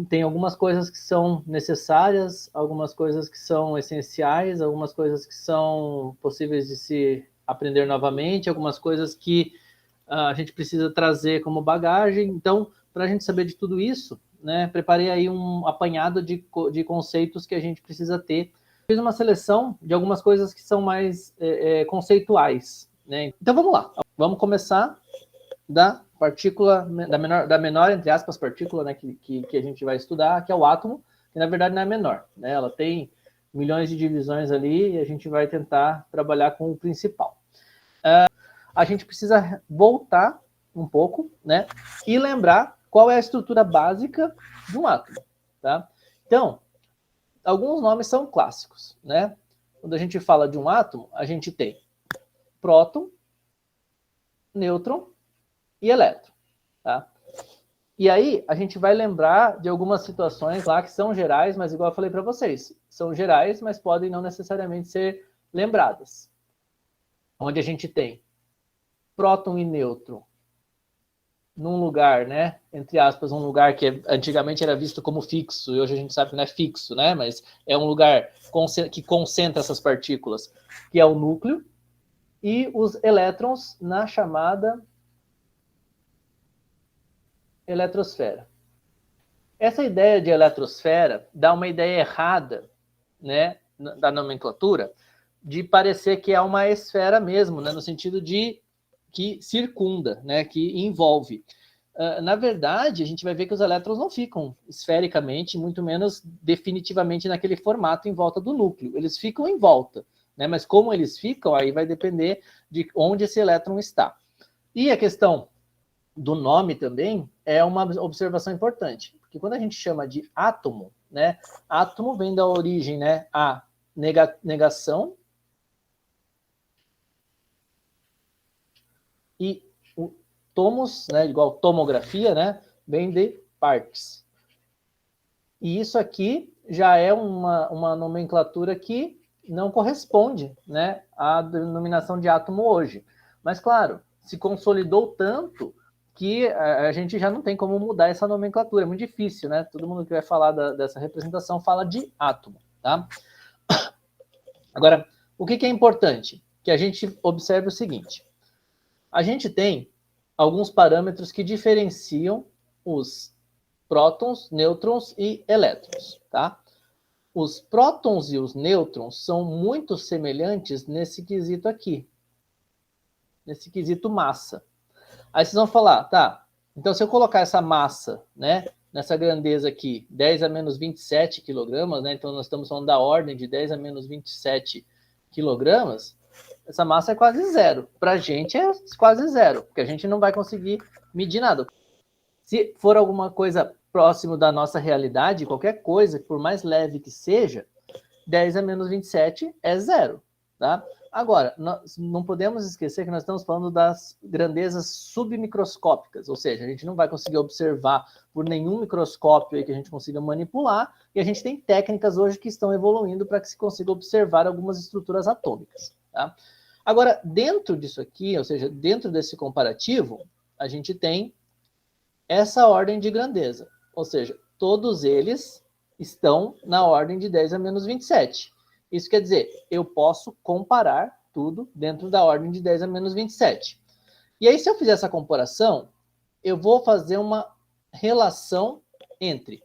tem algumas coisas que são necessárias, algumas coisas que são essenciais, algumas coisas que são possíveis de se aprender novamente, algumas coisas que a gente precisa trazer como bagagem. Então, para a gente saber de tudo isso, né, preparei aí um apanhado de conceitos que a gente precisa ter. Fiz uma seleção de algumas coisas que são mais conceituais, né? Então, vamos lá. Vamos começar da partícula, da menor, entre aspas, partícula, né, que a gente vai estudar, que é o átomo, que na verdade não é menor, né? Ela tem milhões de divisões ali e a gente vai tentar trabalhar com o principal. A gente precisa voltar um pouco, né, e lembrar qual é a estrutura básica de um átomo, tá? Então, alguns nomes são clássicos, né? Quando a gente fala de um átomo, a gente tem próton, nêutron e elétron, tá? E aí, a gente vai lembrar de algumas situações lá que são gerais, mas igual eu falei para vocês, são gerais, mas podem não necessariamente ser lembradas. Onde a gente tem próton e nêutron num lugar, né, entre aspas, um lugar que antigamente era visto como fixo, e hoje a gente sabe que não é fixo, né, mas é um lugar que concentra essas partículas, que é o núcleo, e os elétrons na chamada eletrosfera. Essa ideia de eletrosfera dá uma ideia errada, né, da nomenclatura, de parecer que é uma esfera mesmo, né, no sentido de que circunda, né, que envolve. Na verdade, a gente vai ver que os elétrons não ficam esfericamente, muito menos definitivamente naquele formato em volta do núcleo. Eles ficam em volta, né, mas como eles ficam, aí vai depender de onde esse elétron está. E a questão do nome também é uma observação importante, porque quando a gente chama de átomo, né, átomo vem da origem, né, a negação e o tomos, né, igual tomografia, né, vem de partes. E isso aqui já é uma nomenclatura que não corresponde, né, à denominação de átomo hoje. Mas, claro, se consolidou tanto que a gente já não tem como mudar essa nomenclatura. É muito difícil, né? Todo mundo que vai falar dessa representação fala de átomo, tá? Agora, o que é importante? Que a gente observe o seguinte. A gente tem alguns parâmetros que diferenciam os prótons, nêutrons e elétrons, tá? Os prótons e os nêutrons são muito semelhantes nesse quesito aqui, nesse quesito massa. Aí vocês vão falar, tá, então se eu colocar essa massa, né, nessa grandeza aqui, 10 a menos 27 quilogramas, né, então nós estamos falando da ordem de 10 a menos 27 quilogramas, essa massa é quase zero. Para a gente é quase zero, porque a gente não vai conseguir medir nada. Se for alguma coisa próximo da nossa realidade, qualquer coisa, por mais leve que seja, 10 a menos 27 é zero, tá? Agora, nós não podemos esquecer que nós estamos falando das grandezas submicroscópicas, ou seja, a gente não vai conseguir observar por nenhum microscópio aí que a gente consiga manipular, e a gente tem técnicas hoje que estão evoluindo para que se consiga observar algumas estruturas atômicas, tá? Agora, dentro disso aqui, ou seja, dentro desse comparativo, a gente tem essa ordem de grandeza, ou seja, todos eles estão na ordem de 10 a menos 27. Isso quer dizer, eu posso comparar tudo dentro da ordem de 10 a menos 27. E aí, se eu fizer essa comparação, eu vou fazer uma relação entre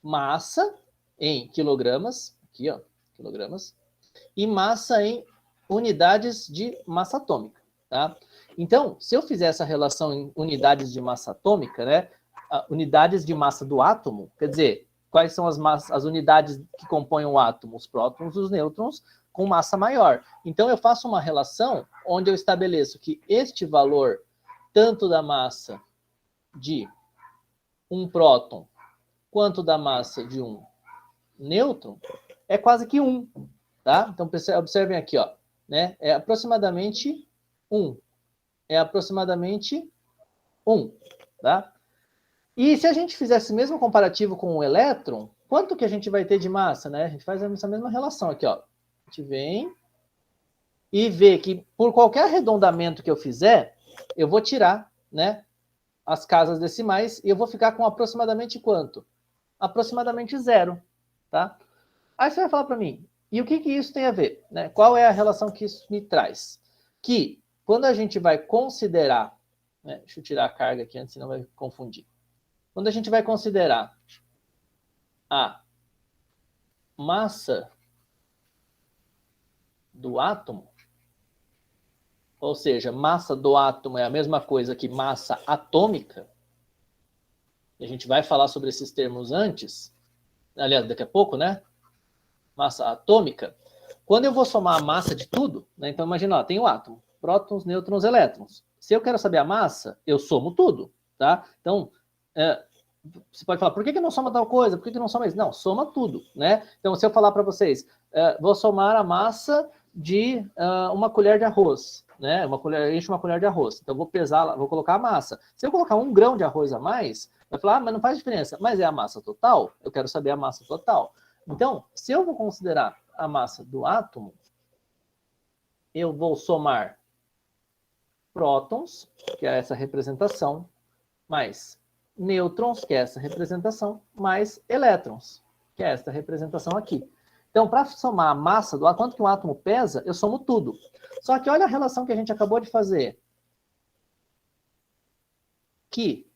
massa em quilogramas, aqui ó, quilogramas, e massa em unidades de massa atômica, tá? Então, se eu fizer essa relação em unidades de massa atômica, né, unidades de massa do átomo, quer dizer, quais são as unidades que compõem o átomo? Os prótons e os nêutrons com massa maior. Então, eu faço uma relação onde eu estabeleço que este valor, tanto da massa de um próton, quanto da massa de um nêutron, é quase que 1. Tá? Então, observem aqui, ó, né? É aproximadamente 1. É aproximadamente 1. Tá? E se a gente fizesse o mesmo comparativo com o elétron, quanto que a gente vai ter de massa, né? A gente faz essa mesma relação aqui, ó. A gente vem e vê que por qualquer arredondamento que eu fizer, eu vou tirar, né, as casas decimais e eu vou ficar com aproximadamente quanto? aproximadamente 0, tá? Aí você vai falar para mim, e o que isso tem a ver? Né? Qual é a relação que isso me traz? Que quando a gente vai considerar, né, deixa eu tirar a carga aqui antes, senão vai confundir. Quando a gente vai considerar a massa do átomo, ou seja, massa do átomo é a mesma coisa que massa atômica, e a gente vai falar sobre esses termos antes, aliás, daqui a pouco, né? Massa atômica. Quando eu vou somar a massa de tudo, né? Então imagina, ó, tem o átomo, prótons, nêutrons, elétrons. Se eu quero saber a massa, eu somo tudo, tá? Então, você pode falar, por que não soma tal coisa? Por que não soma isso? Não, soma tudo, né? Então, se eu falar para vocês, vou somar a massa de uma colher de arroz, né? Enche uma colher de arroz. Então, vou pesar, vou colocar a massa. Se eu colocar 1 grão de arroz a mais, vai falar, mas não faz diferença. Mas é a massa total? Eu quero saber a massa total. Então, se eu vou considerar a massa do átomo, eu vou somar prótons, que é essa representação, mais nêutrons, que é essa representação, mais elétrons, que é esta representação aqui. Então, para somar a massa do átomo, quanto que um átomo pesa, eu somo tudo. Só que olha a relação que a gente acabou de fazer. Que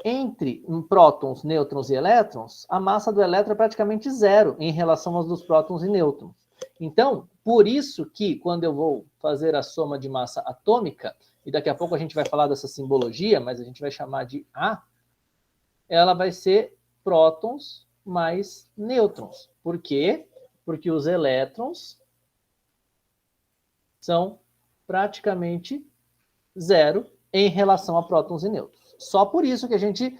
entre prótons, nêutrons e elétrons, a massa do elétron é praticamente 0 em relação aos dos prótons e nêutrons. Então, por isso que quando eu vou fazer a soma de massa atômica, e daqui a pouco a gente vai falar dessa simbologia, mas a gente vai chamar de A, ela vai ser prótons mais nêutrons. Por quê? Porque os elétrons são praticamente 0 em relação a prótons e nêutrons. Só por isso que a gente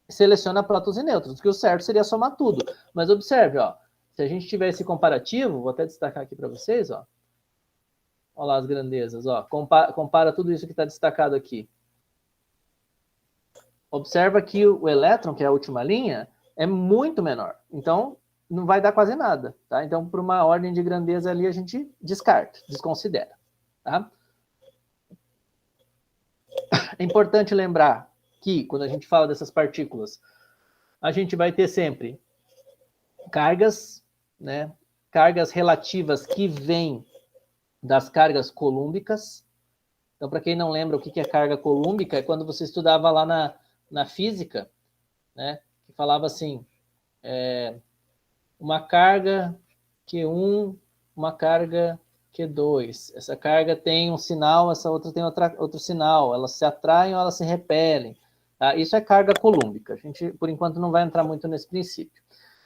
seleciona prótons e nêutrons, que o certo seria somar tudo. Mas observe, ó, se a gente tiver esse comparativo, vou até destacar aqui para vocês, ó. Olha lá as grandezas, ó. Compara tudo isso que está destacado aqui. Observa que o elétron, que é a última linha, é muito menor. Então, não vai dar quase nada, tá? Então, por uma ordem de grandeza ali, a gente descarta, desconsidera, tá? É importante lembrar que, quando a gente fala dessas partículas, a gente vai ter sempre cargas, né? Cargas relativas que vêm das cargas colúmbicas. Então, para quem não lembra o que é carga colúmbica, é quando você estudava lá na física, né? Que falava assim, uma carga Q1, uma carga Q2. Essa carga tem um sinal, essa outra tem outro sinal. Elas se atraem ou elas se repelem. Tá? Isso é carga colúmbica. A gente, por enquanto, não vai entrar muito nesse princípio.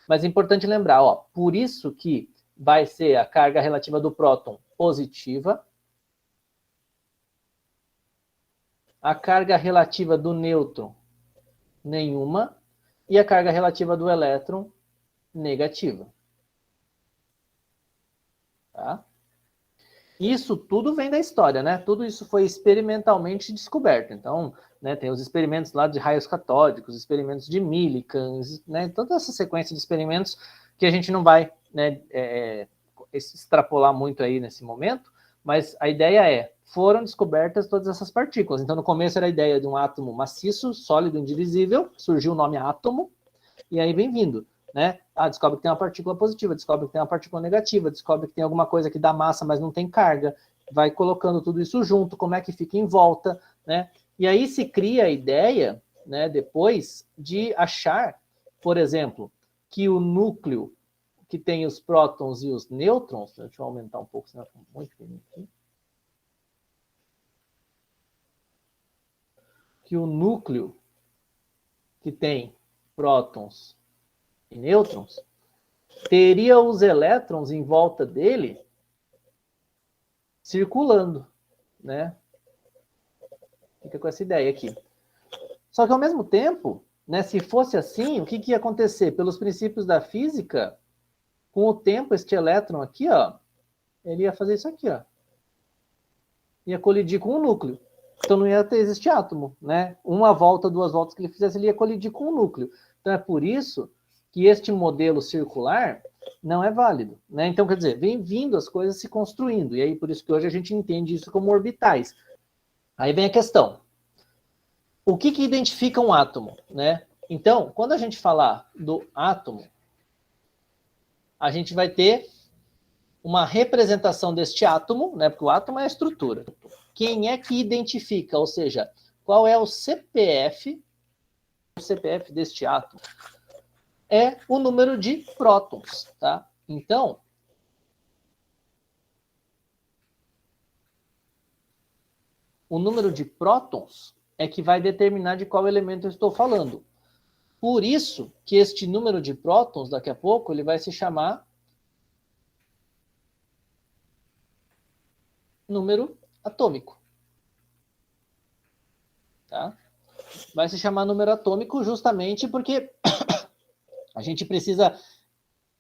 Mas é importante lembrar, ó, por isso que vai ser a carga relativa do próton positiva, a carga relativa do nêutron nenhuma, e a carga relativa do elétron negativa. Tá? Isso tudo vem da história, né? Tudo isso foi experimentalmente descoberto. Então, né, tem os experimentos lá de raios catódicos, experimentos de Millikan, né? Toda essa sequência de experimentos que a gente não vai, né, extrapolar muito aí nesse momento, mas a ideia é, foram descobertas todas essas partículas. Então, no começo era a ideia de um átomo maciço, sólido, indivisível, surgiu o nome átomo, e aí vem vindo, né? Descobre que tem uma partícula positiva, descobre que tem uma partícula negativa, descobre que tem alguma coisa que dá massa, mas não tem carga, vai colocando tudo isso junto, como é que fica em volta, né? E aí se cria a ideia, né, depois, de achar, por exemplo, que o núcleo que tem os prótons e os nêutrons, deixa eu aumentar um pouco, senão fica muito pequenininho aqui, que o núcleo que tem prótons e nêutrons teria os elétrons em volta dele circulando, né? Fica com essa ideia aqui. Só que ao mesmo tempo, né, se fosse assim, o que ia acontecer? Pelos princípios da física, com o tempo, este elétron aqui, ó, ele ia fazer isso aqui, ó. Ia colidir com o núcleo. Então não ia existir átomo, né? Uma volta, 2 voltas que ele fizesse, ele ia colidir com o núcleo. Então é por isso que este modelo circular não é válido, né? Então, quer dizer, vem vindo as coisas se construindo, e aí por isso que hoje a gente entende isso como orbitais. Aí vem a questão. O que identifica um átomo, né? Então, quando a gente falar do átomo, a gente vai ter uma representação deste átomo, né? Porque o átomo é a estrutura. Quem é que identifica, ou seja, qual é o CPF deste átomo? É o número de prótons, tá? Então, o número de prótons é que vai determinar de qual elemento eu estou falando. Por isso que este número de prótons, daqui a pouco, ele vai se chamar número atômico. Tá? Vai se chamar número atômico justamente porque a gente precisa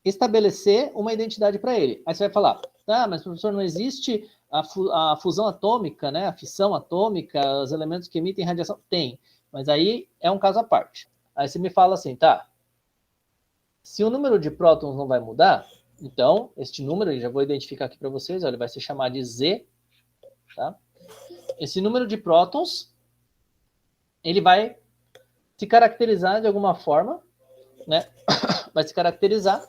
estabelecer uma identidade para ele. Aí você vai falar, ah, mas professor, não existe a fusão atômica, né? A fissão atômica, os elementos que emitem radiação? Tem, mas aí é um caso à parte. Aí você me fala assim, tá, se o número de prótons não vai mudar, então, este número, eu já vou identificar aqui para vocês, ó, ele vai se chamar de Z, tá? Esse número de prótons, ele vai se caracterizar de alguma forma, né? Vai se caracterizar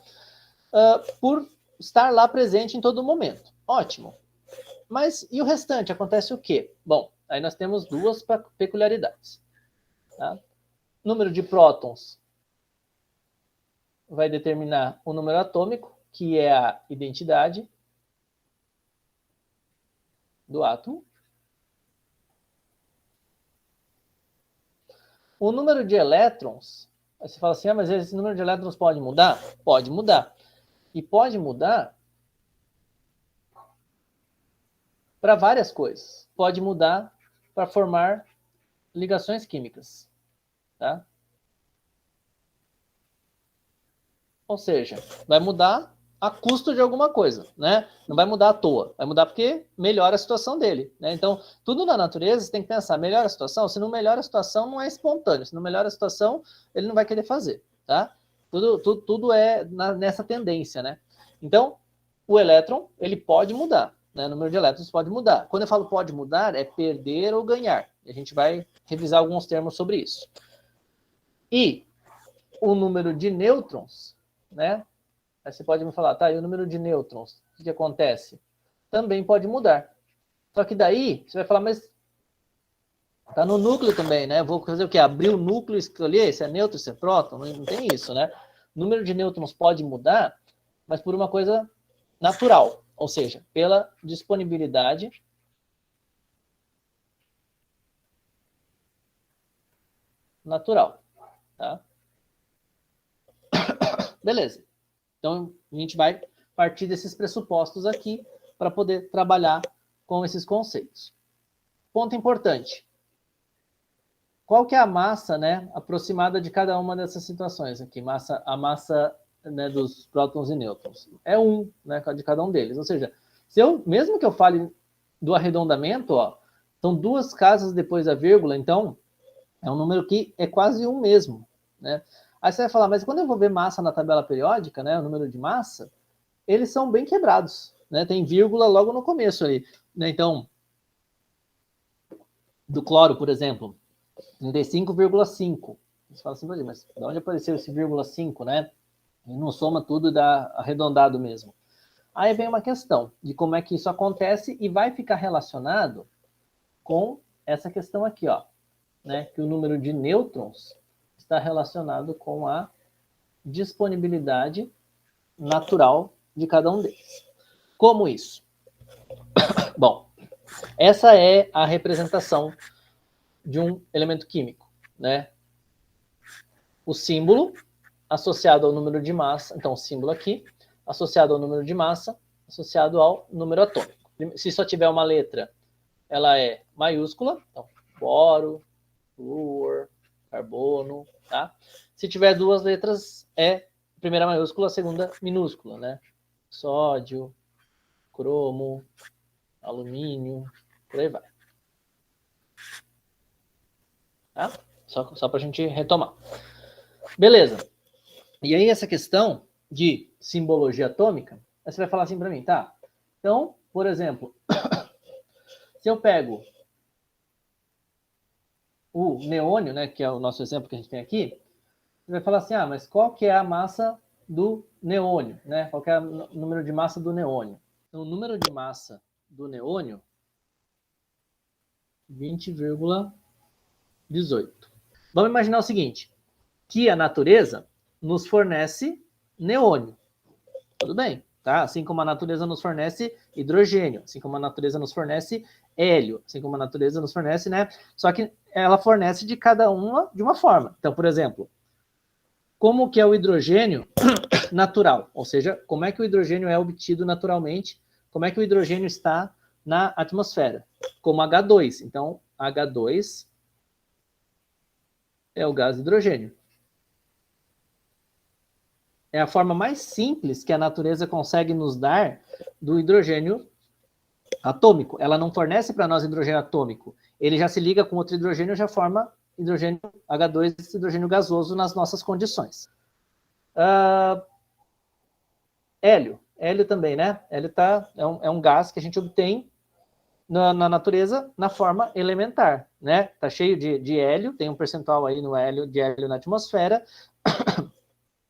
por estar lá presente em todo momento. Ótimo. Mas e o restante? Acontece o quê? Bom, aí nós temos duas peculiaridades. Tá? Número de prótons vai determinar o número atômico, que é a identidade do átomo. O número de elétrons, aí você fala assim, ah, mas esse número de elétrons pode mudar? Pode mudar. E pode mudar para várias coisas. Pode mudar para formar ligações químicas. Tá? Ou seja, vai mudar a custo de alguma coisa, né? Não vai mudar à toa, vai mudar porque melhora a situação dele, né? Então, tudo na natureza você tem que pensar, melhora a situação? Se não melhora a situação, não é espontâneo. Se não melhora a situação, ele não vai querer fazer, tá? Tudo é nessa tendência, né? Então, o elétron, ele pode mudar, né? O número de elétrons pode mudar. Quando eu falo pode mudar, é perder ou ganhar. A gente vai revisar alguns termos sobre isso. E o número de nêutrons, né? Aí você pode me falar, tá, e o número de nêutrons, o que acontece? Também pode mudar. Só que daí, você vai falar, mas tá no núcleo também, né? Vou fazer o quê? Abrir o núcleo e escolher se é nêutron, se é próton? Não tem isso, né? O número de nêutrons pode mudar, mas por uma coisa natural, ou seja, pela disponibilidade natural, tá? Beleza. Então, a gente vai partir desses pressupostos aqui para poder trabalhar com esses conceitos. Ponto importante. Qual que é a massa, né, aproximada de cada uma dessas situações aqui? A massa, né, dos prótons e nêutrons. É 1, né, de cada um deles. Ou seja, mesmo que eu fale do arredondamento, ó, são 2 casas depois da vírgula, então é um número que é quase 1 mesmo, né? Aí você vai falar, mas quando eu vou ver massa na tabela periódica, né, o número de massa, eles são bem quebrados, né? Tem vírgula logo no começo ali, né? Então, do cloro, por exemplo, 35,5. Você fala assim, mas de onde apareceu esse vírgula 5, né? E não soma tudo e dá arredondado mesmo. Aí vem uma questão de como é que isso acontece e vai ficar relacionado com essa questão aqui, ó, né? Que o número de nêutrons está relacionado com a disponibilidade natural de cada um deles. Como isso? Bom, essa é a representação de um elemento químico, né? O símbolo associado ao número de massa, então o símbolo aqui, associado ao número de massa, associado ao número atômico. Se só tiver uma letra, ela é maiúscula, então boro, flúor, carbono, tá? Se tiver 2 letras, é primeira maiúscula, segunda minúscula, né? Sódio, cromo, alumínio, por aí vai. Tá? Só para a gente retomar. Beleza. E aí essa questão de simbologia atômica, aí você vai falar assim para mim, tá? Então, por exemplo, se eu pego o neônio, né, que é o nosso exemplo que a gente tem aqui, Você vai falar assim, ah, mas qual que é a massa do neônio, né? Qual que é o número de massa do neônio? Então, o número de massa do neônio, 20,18. Vamos imaginar o seguinte, que a natureza nos fornece neônio. Tudo bem, tá? Assim como a natureza nos fornece hidrogênio, assim como a natureza nos fornece hélio, assim como a natureza nos fornece, né? Só que ela fornece de cada uma de uma forma. Então, por exemplo, como que é o hidrogênio natural? Ou seja, como é que o hidrogênio é obtido naturalmente? Como é que o hidrogênio está na atmosfera? Como H2. Então, H2 é o gás hidrogênio. É a forma mais simples que a natureza consegue nos dar do hidrogênio atômico. Ela não fornece para nós hidrogênio atômico. Ele já se liga com outro hidrogênio e já forma hidrogênio H2, hidrogênio gasoso nas nossas condições. Hélio. Hélio também, né? Hélio é um gás que a gente obtém na natureza na forma elementar, né? Tá cheio de hélio, tem um percentual aí no hélio, de hélio na atmosfera,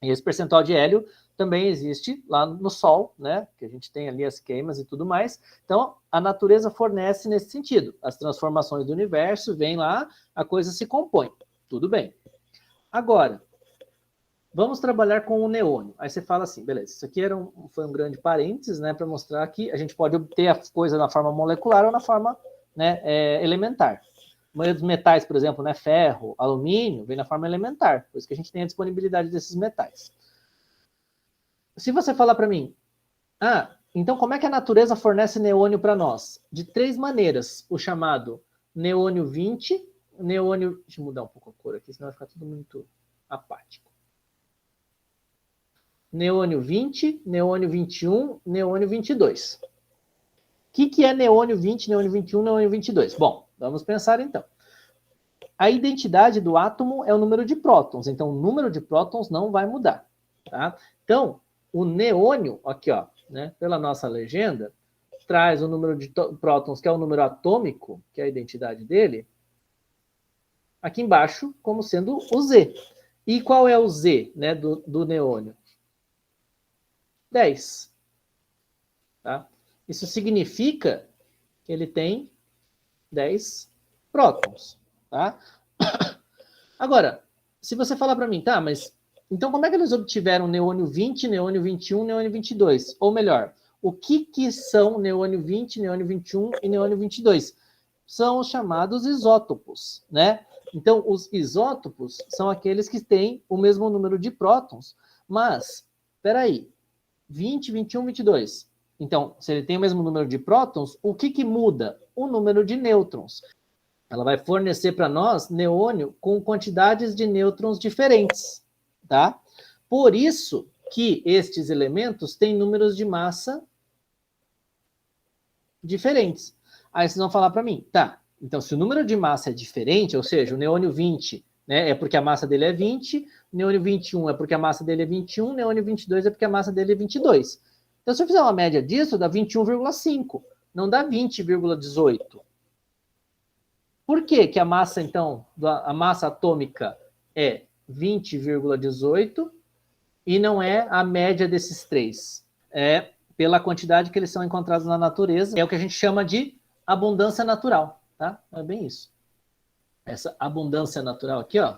e esse percentual de hélio também existe lá no Sol, né? Que a gente tem ali as queimas e tudo mais. Então, a natureza fornece nesse sentido. As transformações do universo, vem lá, a coisa se compõe. Tudo bem. Agora, vamos trabalhar com o neônio. Aí você fala assim, beleza, isso aqui foi um grande parênteses, né? Para mostrar que a gente pode obter a coisa na forma molecular ou na forma, né, elementar. A maioria dos metais, por exemplo, né, ferro, alumínio, vem na forma elementar. Por isso que a gente tem a disponibilidade desses metais. Se você falar para mim, então como é que a natureza fornece neônio para nós? De 3 maneiras. O chamado neônio 20, neônio... Deixa eu mudar um pouco a cor aqui, senão vai ficar tudo muito apático. Neônio 20, neônio 21, neônio 22. O que é neônio 20, neônio 21, neônio 22? Bom, vamos pensar então. A identidade do átomo é o número de prótons, então o número de prótons não vai mudar. Tá? Então, o neônio, aqui, ó, né, pela nossa legenda, traz o número de prótons, que é o número atômico, que é a identidade dele, aqui embaixo, como sendo o Z. E qual é o Z, né, do neônio? 10. Tá? Isso significa que ele tem 10 prótons. Tá? Agora, se você falar para mim, tá, mas então como é que eles obtiveram neônio 20, neônio 21, neônio 22? Ou melhor, o que são neônio 20, neônio 21 e neônio 22? São os chamados isótopos, né? Então, os isótopos são aqueles que têm o mesmo número de prótons, mas, espera aí, 20, 21, 22. Então, se ele tem o mesmo número de prótons, o que muda? O número de nêutrons. Ela vai fornecer para nós neônio com quantidades de nêutrons diferentes, tá? Por isso que estes elementos têm números de massa diferentes. Aí vocês vão falar para mim, tá, então se o número de massa é diferente, ou seja, o neônio 20, né, é porque a massa dele é 20, o neônio 21 é porque a massa dele é 21, o neônio 22 é porque a massa dele é 22. Então, se eu fizer uma média disso, dá 21,5, não dá 20,18. Por que a massa, então, a massa atômica é 20,18 e não é a média desses 3? É pela quantidade que eles são encontrados na natureza, é o que a gente chama de abundância natural, tá? É bem isso. Essa abundância natural aqui, ó,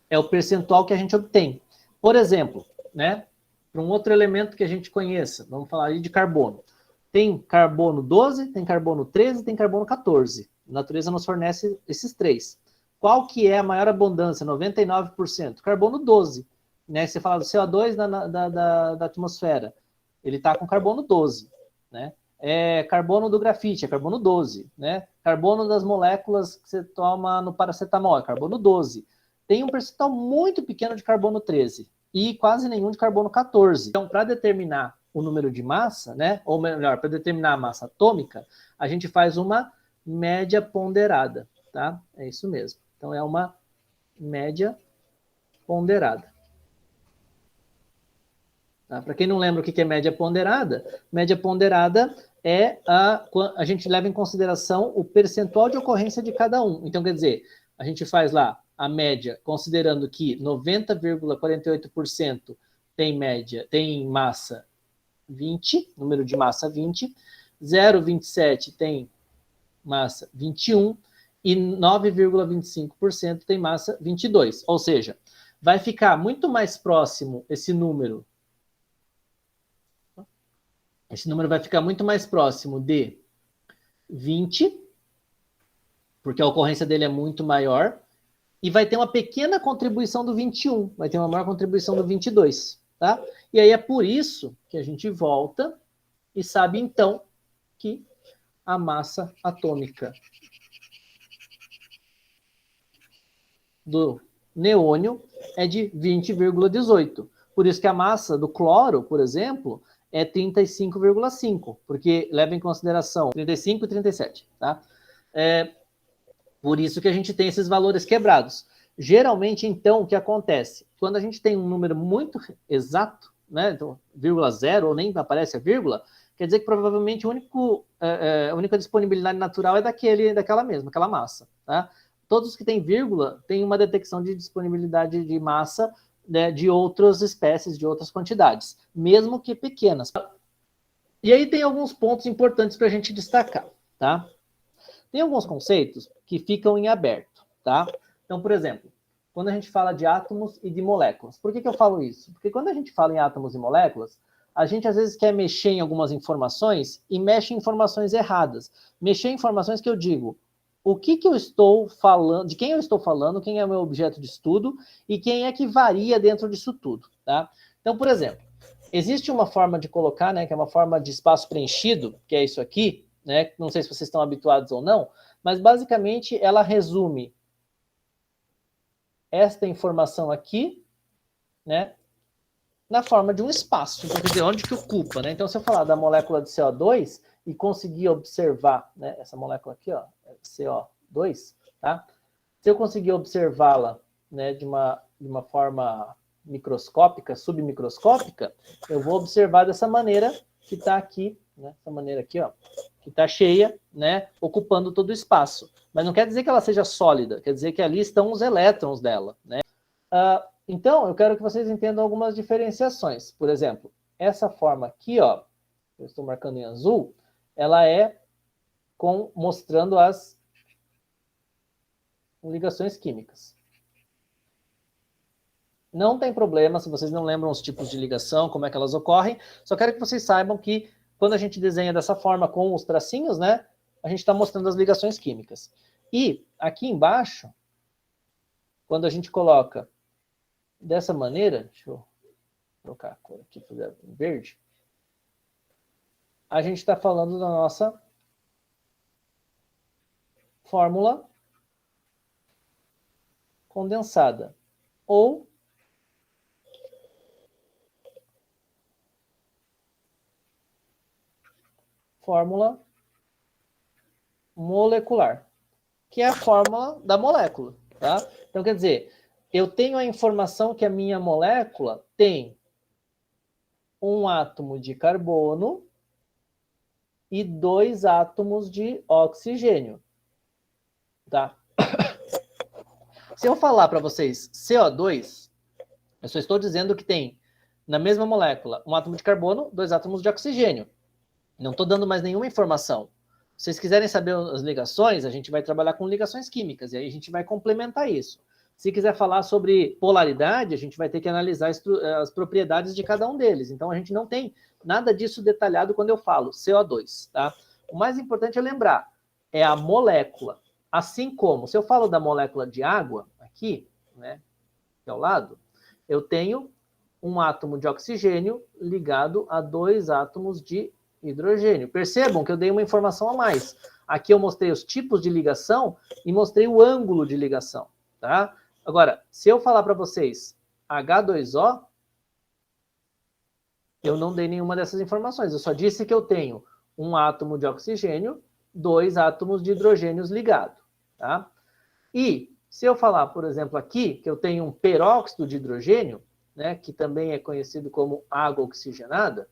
é o percentual que a gente obtém. Por exemplo, né, para um outro elemento que a gente conheça, vamos falar aí de carbono. Tem carbono 12, tem carbono 13, tem carbono 14. A natureza nos fornece esses 3. Qual que é a maior abundância? 99%. Carbono 12. Né? Você fala do CO2 da atmosfera. Ele está com carbono 12. Né? Carbono do grafite, é carbono 12. Né? Carbono das moléculas que você toma no paracetamol, é carbono 12. Tem um percentual muito pequeno de carbono 13 e quase nenhum de carbono 14. Então, para determinar o número de massa, né? Ou melhor, para determinar a massa atômica, a gente faz uma média ponderada, tá? É isso mesmo. Então, é uma média ponderada. Tá? Para quem não lembra o que é média ponderada é a gente leva em consideração o percentual de ocorrência de cada um. Então, quer dizer, a gente faz lá a média, considerando que 90,48% tem massa 20, número de massa 20, 0,27 tem massa 21 e 9,25% tem massa 22. Ou seja, vai ficar muito mais próximo esse número. Esse número vai ficar muito mais próximo de 20, porque a ocorrência dele é muito maior, e vai ter uma pequena contribuição do 21, vai ter uma maior contribuição do 22, tá? E aí é por isso que a gente volta e sabe, então, que a massa atômica do neônio é de 20,18. Por isso que a massa do cloro, por exemplo, é 35,5, porque leva em consideração 35 e 37, tá? Por isso que a gente tem esses valores quebrados. Geralmente, então, o que acontece? Quando a gente tem um número muito exato, né, então, 0, ou nem aparece a vírgula, quer dizer que provavelmente a única disponibilidade natural é daquela mesma, aquela massa. Tá? Todos os que têm vírgula têm uma detecção de disponibilidade de massa, né, de outras espécies, de outras quantidades, mesmo que pequenas. E aí tem alguns pontos importantes para a gente destacar. Tá? Tem alguns conceitos que ficam em aberto, tá? Então, por exemplo, quando a gente fala de átomos e de moléculas. Por que eu falo isso? Porque quando a gente fala em átomos e moléculas, a gente às vezes quer mexer em algumas informações e mexe em informações erradas. Mexer em informações que eu digo, o que eu estou falando, de quem eu estou falando, quem é o meu objeto de estudo e quem é que varia dentro disso tudo, tá? Então, por exemplo, existe uma forma de colocar, né, que é uma forma de espaço preenchido, que é isso aqui, né? Não sei se vocês estão habituados ou não, mas basicamente ela resume esta informação aqui, né, na forma de um espaço. Então, quer dizer, onde que ocupa, né? Então, se eu falar da molécula de CO2 e conseguir observar, né, essa molécula aqui, ó, CO2, tá? Se eu conseguir observá-la, né, de uma forma microscópica, submicroscópica, eu vou observar dessa maneira que está aqui, né, essa maneira aqui, ó, que está cheia, né, ocupando todo o espaço. Mas não quer dizer que ela seja sólida, quer dizer que ali estão os elétrons dela, né? Então, eu quero que vocês entendam algumas diferenciações. Por exemplo, essa forma aqui, ó, eu estou marcando em azul, ela é mostrando as ligações químicas. Não tem problema se vocês não lembram os tipos de ligação, como é que elas ocorrem. Só quero que vocês saibam que quando a gente desenha dessa forma com os tracinhos, né, a gente está mostrando as ligações químicas. E aqui embaixo, quando a gente coloca dessa maneira, deixa eu trocar a cor aqui para verde, a gente está falando da nossa fórmula condensada, ou fórmula molecular, que é a fórmula da molécula, tá? Então, quer dizer, eu tenho a informação que a minha molécula tem um átomo de carbono e 2 átomos de oxigênio, tá? Se eu falar para vocês CO2, eu só estou dizendo que tem na mesma molécula um átomo de carbono, 2 átomos de oxigênio. Não estou dando mais nenhuma informação. Se vocês quiserem saber as ligações, a gente vai trabalhar com ligações químicas, e aí a gente vai complementar isso. Se quiser falar sobre polaridade, a gente vai ter que analisar as propriedades de cada um deles. Então, a gente não tem nada disso detalhado quando eu falo CO2, tá? O mais importante é lembrar, é a molécula. Assim como, se eu falo da molécula de água, aqui, né, aqui ao lado, eu tenho um átomo de oxigênio ligado a 2 átomos de hidrogênio. Percebam que eu dei uma informação a mais. Aqui eu mostrei os tipos de ligação e mostrei o ângulo de ligação, tá? Agora, se eu falar para vocês H2O, eu não dei nenhuma dessas informações. Eu só disse que eu tenho um átomo de oxigênio, 2 átomos de hidrogênios ligados, tá? E se eu falar, por exemplo, aqui, que eu tenho um peróxido de hidrogênio, né, que também é conhecido como água oxigenada,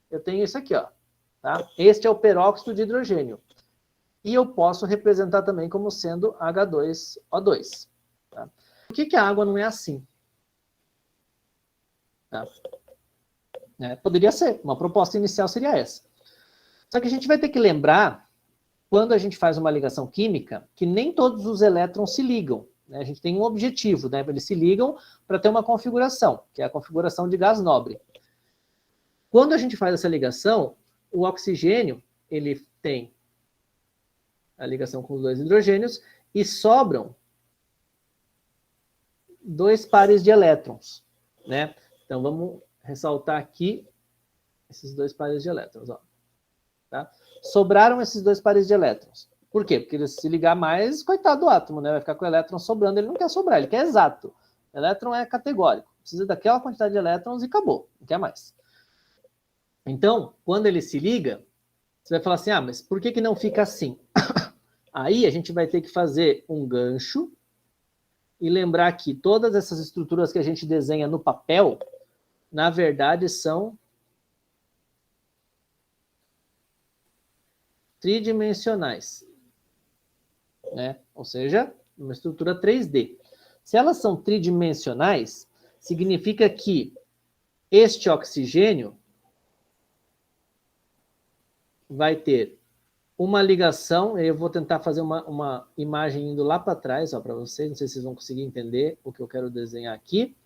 eu tenho isso aqui, ó, tá? Este é o peróxido de hidrogênio. E eu posso representar também como sendo H2O2. Por que a água não é assim? Tá? Poderia ser, uma proposta inicial seria essa. Só que a gente vai ter que lembrar, quando a gente faz uma ligação química, que nem todos os elétrons se ligam. Né? A gente tem um objetivo, né? Eles se ligam para ter uma configuração, que é a configuração de gás nobre. Quando a gente faz essa ligação, o oxigênio, ele tem a ligação com os dois hidrogênios e sobram 2 pares de elétrons, né? Então, vamos ressaltar aqui esses 2 pares de elétrons, ó. Tá? Sobraram esses 2 pares de elétrons. Por quê? Porque ele se ligar mais, coitado do átomo, né? Vai ficar com o elétron sobrando, ele não quer sobrar, ele quer exato. O elétron é categórico, precisa daquela quantidade de elétrons e acabou, não quer mais. Então, quando ele se liga, você vai falar assim, mas por que não fica assim? Aí a gente vai ter que fazer um gancho e lembrar que todas essas estruturas que a gente desenha no papel, na verdade, são tridimensionais, né? Ou seja, uma estrutura 3D. Se elas são tridimensionais, significa que este oxigênio vai ter uma ligação, eu vou tentar fazer uma imagem indo lá para trás, para vocês, não sei se vocês vão conseguir entender o que eu quero desenhar aqui.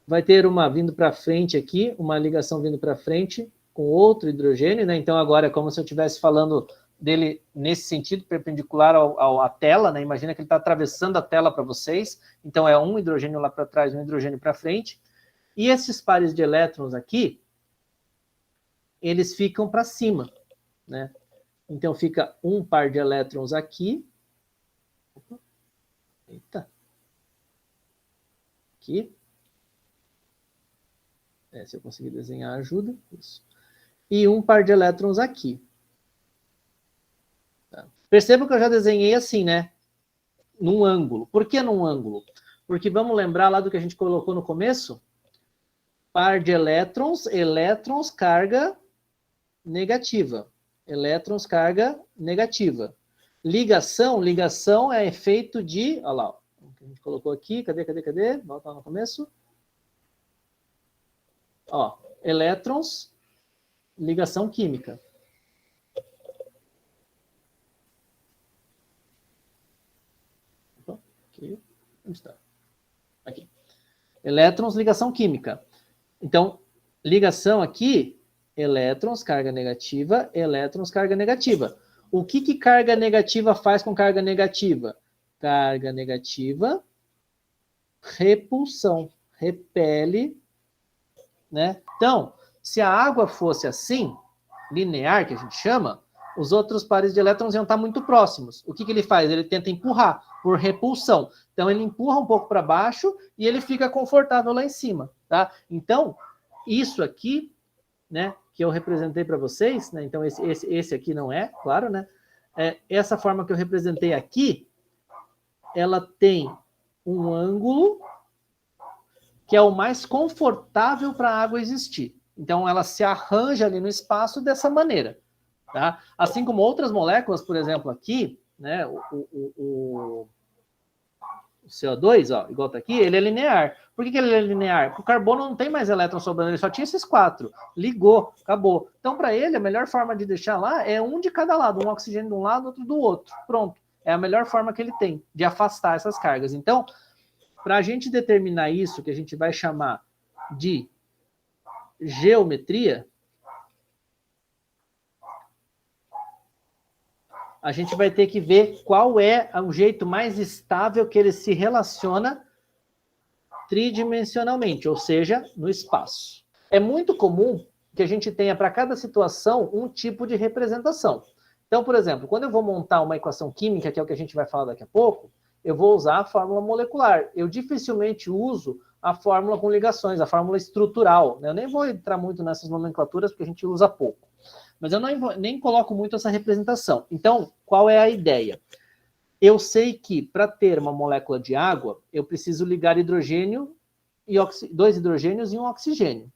Vai ter uma vindo para frente aqui, uma ligação vindo para frente com outro hidrogênio, né? Então agora é como se eu estivesse falando dele nesse sentido, perpendicular à tela, né? Imagina que ele está atravessando a tela para vocês, então é um hidrogênio lá para trás, um hidrogênio para frente, e esses pares de elétrons aqui, eles ficam para cima, né? Então fica um par de elétrons aqui. Eita. Aqui. Se eu conseguir desenhar, ajuda. Isso. E um par de elétrons aqui. Tá. Perceba que eu já desenhei assim, né? Num ângulo. Por que num ângulo? Porque vamos lembrar lá do que a gente colocou no começo? Par de elétrons, elétrons, carga negativa. Elétrons, carga negativa. Ligação é efeito de... Olha lá, o que a gente colocou aqui. Cadê? Volta lá no começo. Ó, elétrons, ligação química. Aqui. Onde está? Aqui. Elétrons, ligação química. Então, ligação aqui... Elétrons, carga negativa, elétrons, carga negativa. O que carga negativa faz com carga negativa? Carga negativa, repulsão, repele, né? Então, se a água fosse assim, linear, que a gente chama, os outros pares de elétrons iam estar muito próximos. O que ele faz? Ele tenta empurrar, por repulsão. Então, ele empurra um pouco para baixo e ele fica confortável lá em cima, tá? Então, isso aqui, né, que eu representei para vocês, né? Então esse aqui não é, claro, né? Essa forma que eu representei aqui, ela tem um ângulo que é o mais confortável para a água existir. Então ela se arranja ali no espaço dessa maneira, tá? Assim como outras moléculas, por exemplo, aqui, né? O CO2, ó, igual tá aqui, ele é linear. Por que ele é linear? Porque o carbono não tem mais elétrons sobrando, ele só tinha esses 4. Ligou, acabou. Então, para ele, a melhor forma de deixar lá é um de cada lado, um oxigênio de um lado, outro do outro. Pronto. É a melhor forma que ele tem de afastar essas cargas. Então, para a gente determinar isso, que a gente vai chamar de geometria, a gente vai ter que ver qual é o jeito mais estável que ele se relaciona tridimensionalmente, ou seja, no espaço. É muito comum que a gente tenha para cada situação um tipo de representação. Então, por exemplo, quando eu vou montar uma equação química, que é o que a gente vai falar daqui a pouco, eu vou usar a fórmula molecular. Eu dificilmente uso a fórmula com ligações, a fórmula estrutural. Eu nem vou entrar muito nessas nomenclaturas, porque a gente usa pouco. Mas eu nem coloco muito essa representação. Então, qual é a ideia? Eu sei que para ter uma molécula de água, eu preciso ligar hidrogênio e 2 hidrogênios e um oxigênio.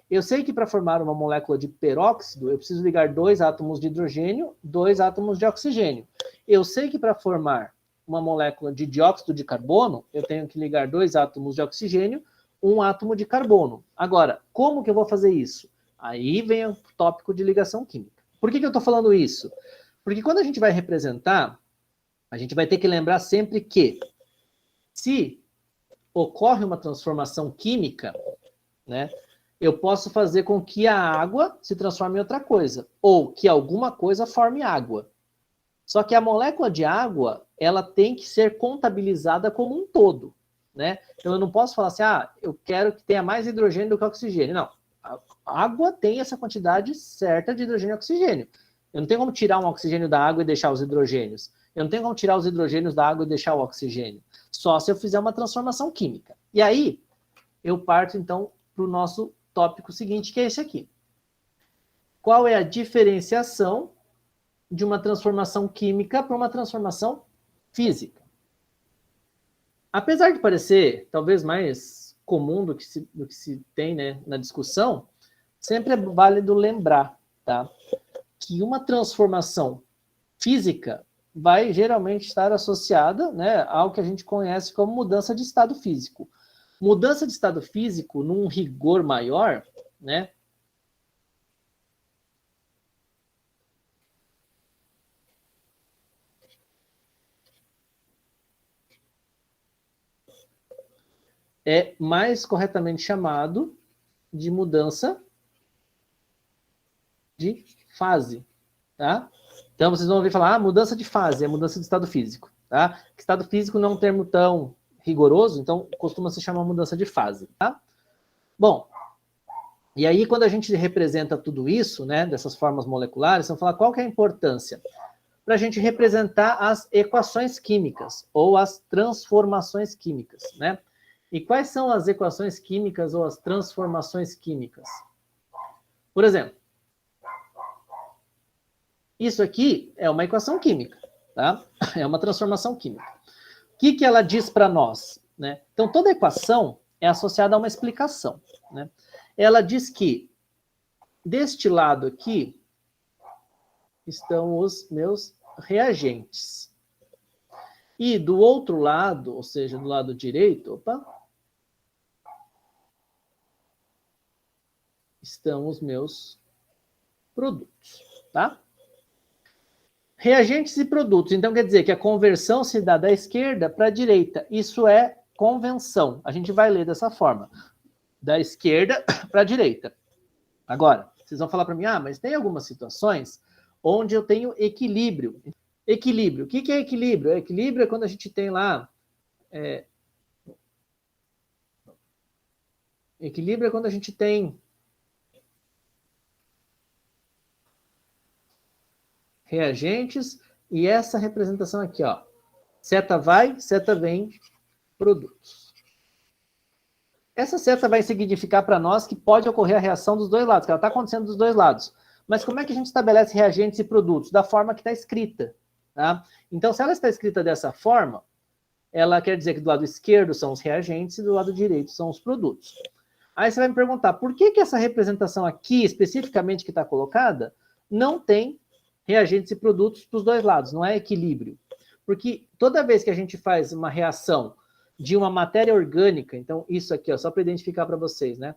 Eu sei que para formar uma molécula de peróxido, eu preciso ligar 2 átomos de hidrogênio, 2 átomos de oxigênio. Eu sei que para formar uma molécula de dióxido de carbono, eu tenho que ligar 2 átomos de oxigênio, 1 átomo de carbono. Agora, como que eu vou fazer isso? Aí vem o tópico de ligação química. Por que eu estou falando isso? Porque quando a gente vai representar, a gente vai ter que lembrar sempre que se ocorre uma transformação química, né, eu posso fazer com que a água se transforme em outra coisa, ou que alguma coisa forme água. Só que a molécula de água, ela tem que ser contabilizada como um todo, né? Então eu não posso falar assim, eu quero que tenha mais hidrogênio do que oxigênio. Não, a água tem essa quantidade certa de hidrogênio e oxigênio. Eu não tenho como tirar um oxigênio da água e deixar os hidrogênios. Eu não tenho como tirar os hidrogênios da água e deixar o oxigênio. Só se eu fizer uma transformação química. E aí, eu parto, então, para o nosso tópico seguinte, que é esse aqui. Qual é a diferenciação de uma transformação química para uma transformação física? Apesar de parecer, talvez, mais comum do que se tem, né, na discussão, sempre é válido lembrar, tá, que uma transformação física vai geralmente estar associada, né, ao que a gente conhece como mudança de estado físico. Mudança de estado físico, num rigor maior, né, é mais corretamente chamado de mudança de fase, tá? Então, vocês vão ouvir falar, mudança de fase, é mudança de estado físico, tá? Estado físico não é um termo tão rigoroso, então costuma se chamar mudança de fase, tá? Bom, e aí quando a gente representa tudo isso, né, dessas formas moleculares, vamos falar qual que é a importância para a gente representar as equações químicas ou as transformações químicas, né? E quais são as equações químicas ou as transformações químicas? Por exemplo, isso aqui é uma equação química, tá? É uma transformação química. O que ela diz para nós, né? Então, toda equação é associada a uma explicação, né? Ela diz que deste lado aqui estão os meus reagentes. E do outro lado, ou seja, do lado direito, estão os meus produtos, tá? Reagentes e produtos. Então, quer dizer que a conversão se dá da esquerda para a direita. Isso é convenção. A gente vai ler dessa forma. Da esquerda para a direita. Agora, vocês vão falar para mim, mas tem algumas situações onde eu tenho equilíbrio. Equilíbrio. O que é equilíbrio? Equilíbrio é quando a gente tem lá... Equilíbrio é quando a gente tem... reagentes, e essa representação aqui, ó. Seta vai, seta vem, produtos. Essa seta vai significar para nós que pode ocorrer a reação dos dois lados, que ela está acontecendo dos dois lados. Mas como é que a gente estabelece reagentes e produtos? Da forma que está escrita. Tá? Então, se ela está escrita dessa forma, ela quer dizer que do lado esquerdo são os reagentes e do lado direito são os produtos. Aí você vai me perguntar, por que essa representação aqui, especificamente que está colocada, não tem reagentes e produtos dos dois lados, não é equilíbrio? Porque toda vez que a gente faz uma reação de uma matéria orgânica, então isso aqui, ó, só para identificar para vocês, né?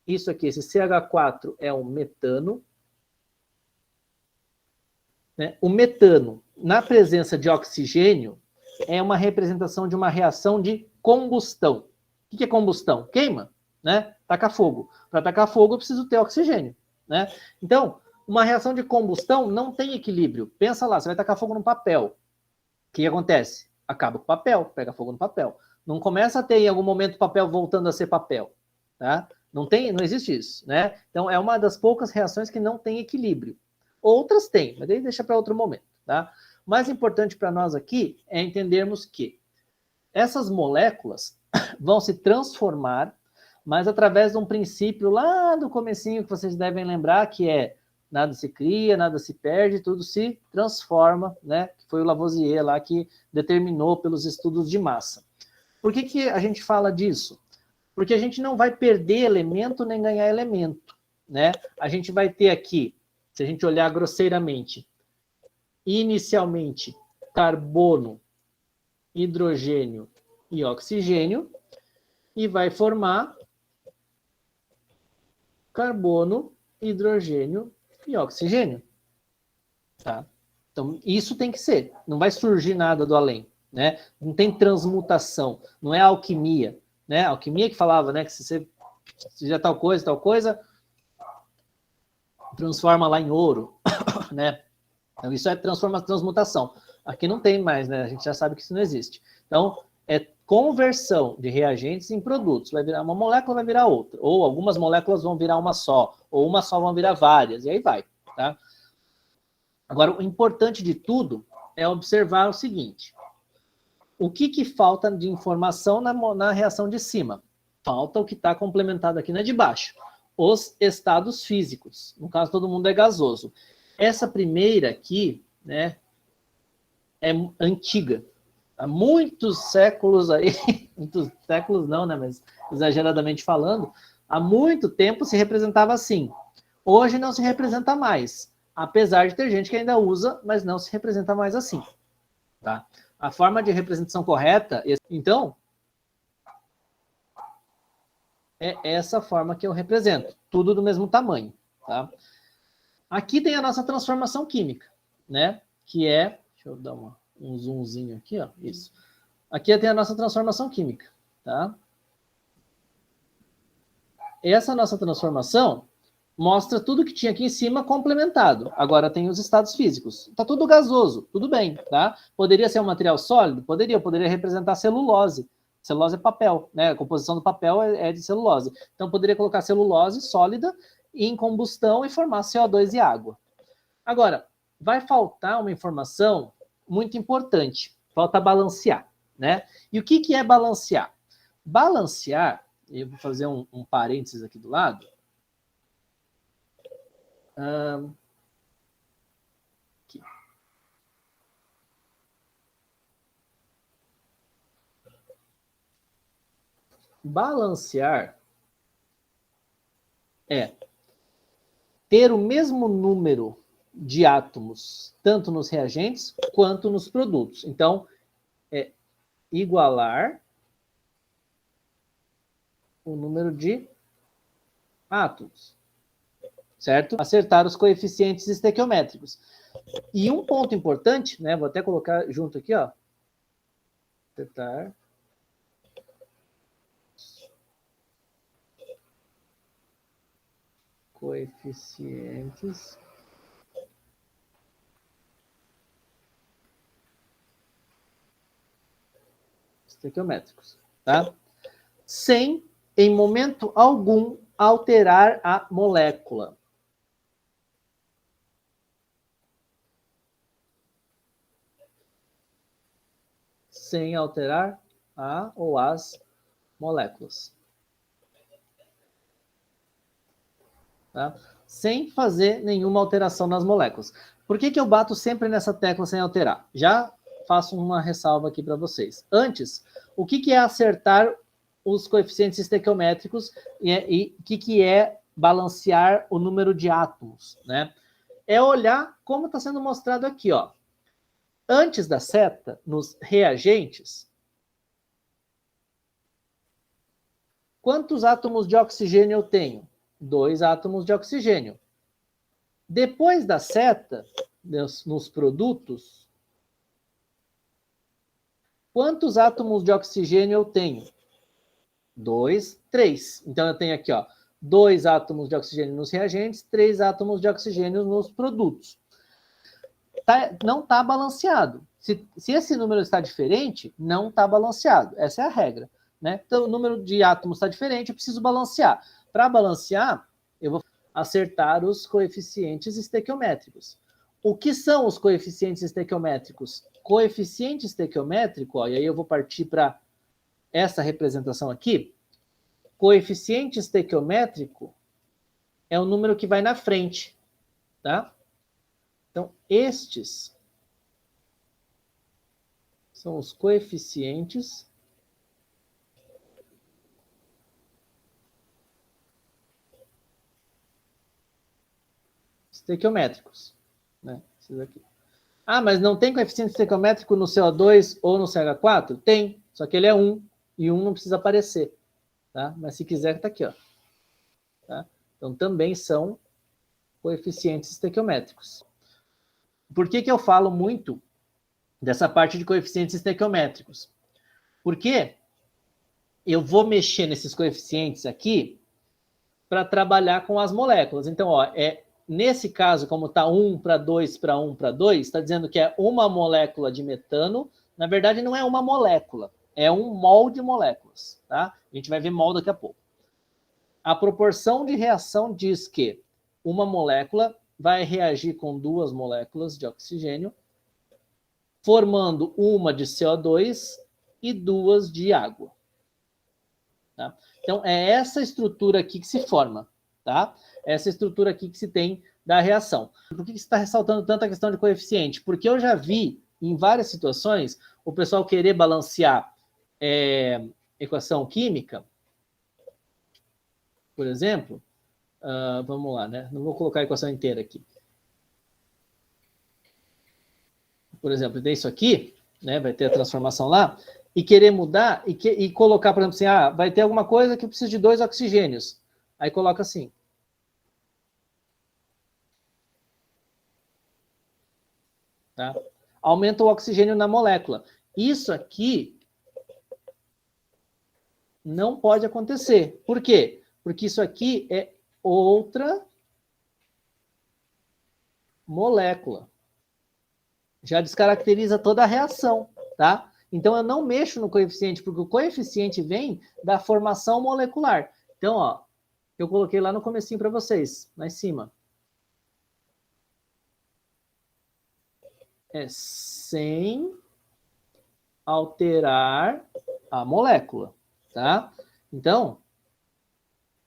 Isso aqui, esse CH4 é um metano. Né? O metano, na presença de oxigênio, é uma representação de uma reação de combustão. O que é combustão? Queima, né? Taca fogo. Para tacar fogo, eu preciso ter oxigênio, né? Então, uma reação de combustão não tem equilíbrio. Pensa lá, você vai tacar fogo no papel. O que acontece? Acaba com o papel, pega fogo no papel. Não começa a ter em algum momento o papel voltando a ser papel, tá? Não existe isso, né? Então é uma das poucas reações que não tem equilíbrio. Outras têm, mas daí deixa para outro momento, tá? O mais importante para nós aqui é entendermos que essas moléculas vão se transformar, mas através de um princípio lá do comecinho que vocês devem lembrar, que é nada se cria, nada se perde, tudo se transforma, né? Foi o Lavoisier lá que determinou pelos estudos de massa. Por que a gente fala disso? Porque a gente não vai perder elemento nem ganhar elemento, né? A gente vai ter aqui, se a gente olhar grosseiramente, inicialmente, carbono hidrogênio e oxigênio, e vai formar carbono, hidrogênio e oxigênio. Tá? Então, isso tem que ser. Não vai surgir nada do além. Né? Não tem transmutação. Não é alquimia. Né? A alquimia que falava, né, que se você fizer tal coisa, transforma lá em ouro. Né? Então, isso é transmutação. Aqui não tem mais, né? A gente já sabe que isso não existe. Então, é conversão de reagentes em produtos. Vai virar uma molécula, vai virar outra. Ou algumas moléculas vão virar uma só. Ou uma só vão virar várias. E aí vai. Tá? Agora, o importante de tudo é observar o seguinte. O que falta de informação na reação de cima? Falta o que está complementado aqui na de baixo. Os estados físicos. No caso, todo mundo é gasoso. Essa primeira aqui, né, é antiga. Há muitos séculos aí, muitos séculos não, né, mas exageradamente falando, há muito tempo se representava assim. Hoje não se representa mais, apesar de ter gente que ainda usa, mas não se representa mais assim. Tá? A forma de representação correta, então, é essa forma que eu represento, tudo do mesmo tamanho. Tá? Aqui tem a nossa transformação química, né? Que é, deixa eu dar um zoomzinho aqui, ó, isso. Aqui tem a nossa transformação química, tá? Essa nossa transformação mostra tudo que tinha aqui em cima complementado. Agora tem os estados físicos. Tá tudo gasoso, tudo bem, tá? Poderia ser um material sólido? Poderia representar celulose. Celulose é papel, né? A composição do papel é de celulose. Então poderia colocar celulose sólida em combustão e formar CO2 e água. Agora, vai faltar uma informação muito importante. Falta balancear, né? E o que é balancear? Balancear, eu vou fazer um parênteses aqui do lado. Aqui. Balancear é ter o mesmo número de átomos, tanto nos reagentes quanto nos produtos. Então, é igualar o número de átomos, certo? Acertar os coeficientes estequiométricos. E um ponto importante, né? Vou até colocar junto aqui, ó. Acertar coeficientes estequiométricos, tá? Sem, em momento algum, alterar a molécula. Sem alterar a ou as moléculas. Tá? Sem fazer nenhuma alteração nas moléculas. Por que eu bato sempre nessa tecla sem alterar? Já faço uma ressalva aqui para vocês. Antes, o que é acertar os coeficientes estequiométricos e o que é balancear o número de átomos, né? É olhar como está sendo mostrado aqui, ó. Antes da seta, nos reagentes, quantos átomos de oxigênio eu tenho? 2 átomos de oxigênio. Depois da seta, nos produtos, quantos átomos de oxigênio eu tenho? 2, 3. Então, eu tenho aqui, ó, 2 átomos de oxigênio nos reagentes, 3 átomos de oxigênio nos produtos. Não está balanceado. Se esse número está diferente, não está balanceado. Essa é a regra. Né? Então, o número de átomos está diferente, eu preciso balancear. Para balancear, eu vou acertar os coeficientes estequiométricos. O que são os coeficientes estequiométricos? Coeficiente estequiométrico, ó, e aí eu vou partir para essa representação aqui. Coeficiente estequiométrico é o número que vai na frente, tá? Então, estes são os coeficientes estequiométricos, né? Esses aqui. Ah, mas não tem coeficiente estequiométrico no CO2 ou no CH4? Tem, só que ele é 1, e 1 não precisa aparecer. Tá? Mas se quiser, está aqui. Ó. Tá? Então, também são coeficientes estequiométricos. Por que eu falo muito dessa parte de coeficientes estequiométricos? Porque eu vou mexer nesses coeficientes aqui para trabalhar com as moléculas. Então, ó, nesse caso, como está 1 para 2 para 1 para 2, está dizendo que é uma molécula de metano. Na verdade, não é uma molécula, é um mol de moléculas. Tá? A gente vai ver mol daqui a pouco. A proporção de reação diz que uma molécula vai reagir com 2 moléculas de oxigênio, formando uma de CO2 e 2 de água. Tá? Então, é essa estrutura aqui que se forma. Tá? Essa estrutura aqui que se tem da reação. Por que você está ressaltando tanto a questão de coeficiente? Porque eu já vi, em várias situações, o pessoal querer balancear equação química, por exemplo. Vamos lá, né? Não vou colocar a equação inteira aqui. Por exemplo, tem isso aqui, né? Vai ter a transformação lá, e querer mudar e colocar, por exemplo, assim, vai ter alguma coisa que precisa de 2 oxigênios. Aí coloca assim. Tá? Aumenta o oxigênio na molécula. Isso aqui não pode acontecer. Por quê? Porque isso aqui é outra molécula. Já descaracteriza toda a reação, tá? Então, eu não mexo no coeficiente, porque o coeficiente vem da formação molecular. Então, ó, eu coloquei lá no comecinho para vocês, lá em cima. É sem alterar a molécula, tá? Então,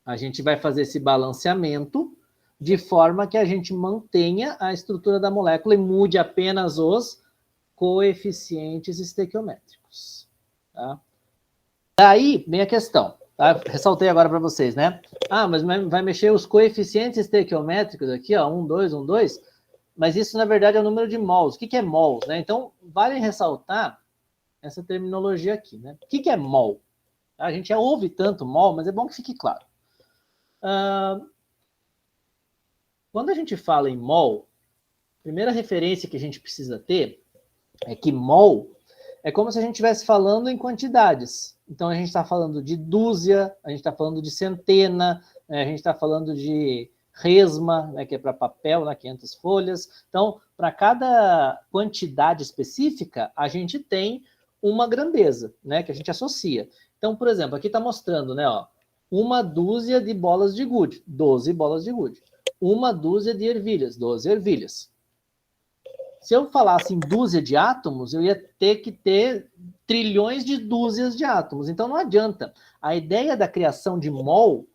a gente vai fazer esse balanceamento de forma que a gente mantenha a estrutura da molécula e mude apenas os coeficientes estequiométricos. Tá? Daí vem a questão. Tá? Ressaltei agora para vocês, né? Mas vai mexer os coeficientes estequiométricos aqui, ó, 1, 2, 1, 2, mas isso, na verdade, é o número de mols. O que é mols? Né? Então, vale ressaltar essa terminologia aqui. Né? O que é mol? A gente já ouve tanto mol, mas é bom que fique claro. Quando a gente fala em mol, a primeira referência que a gente precisa ter é que mol é como se a gente estivesse falando em quantidades. Então, a gente está falando de dúzia, a gente está falando de centena, a gente está falando de resma, né, que é para papel, né, 500 folhas. Então, para cada quantidade específica, a gente tem uma grandeza, né, que a gente associa. Então, por exemplo, aqui está mostrando, né, ó, uma dúzia de bolas de gude, 12 bolas de gude. Uma dúzia de ervilhas, 12 ervilhas. Se eu falasse em dúzia de átomos, eu ia ter que ter trilhões de dúzias de átomos. Então, não adianta. A ideia da criação de mol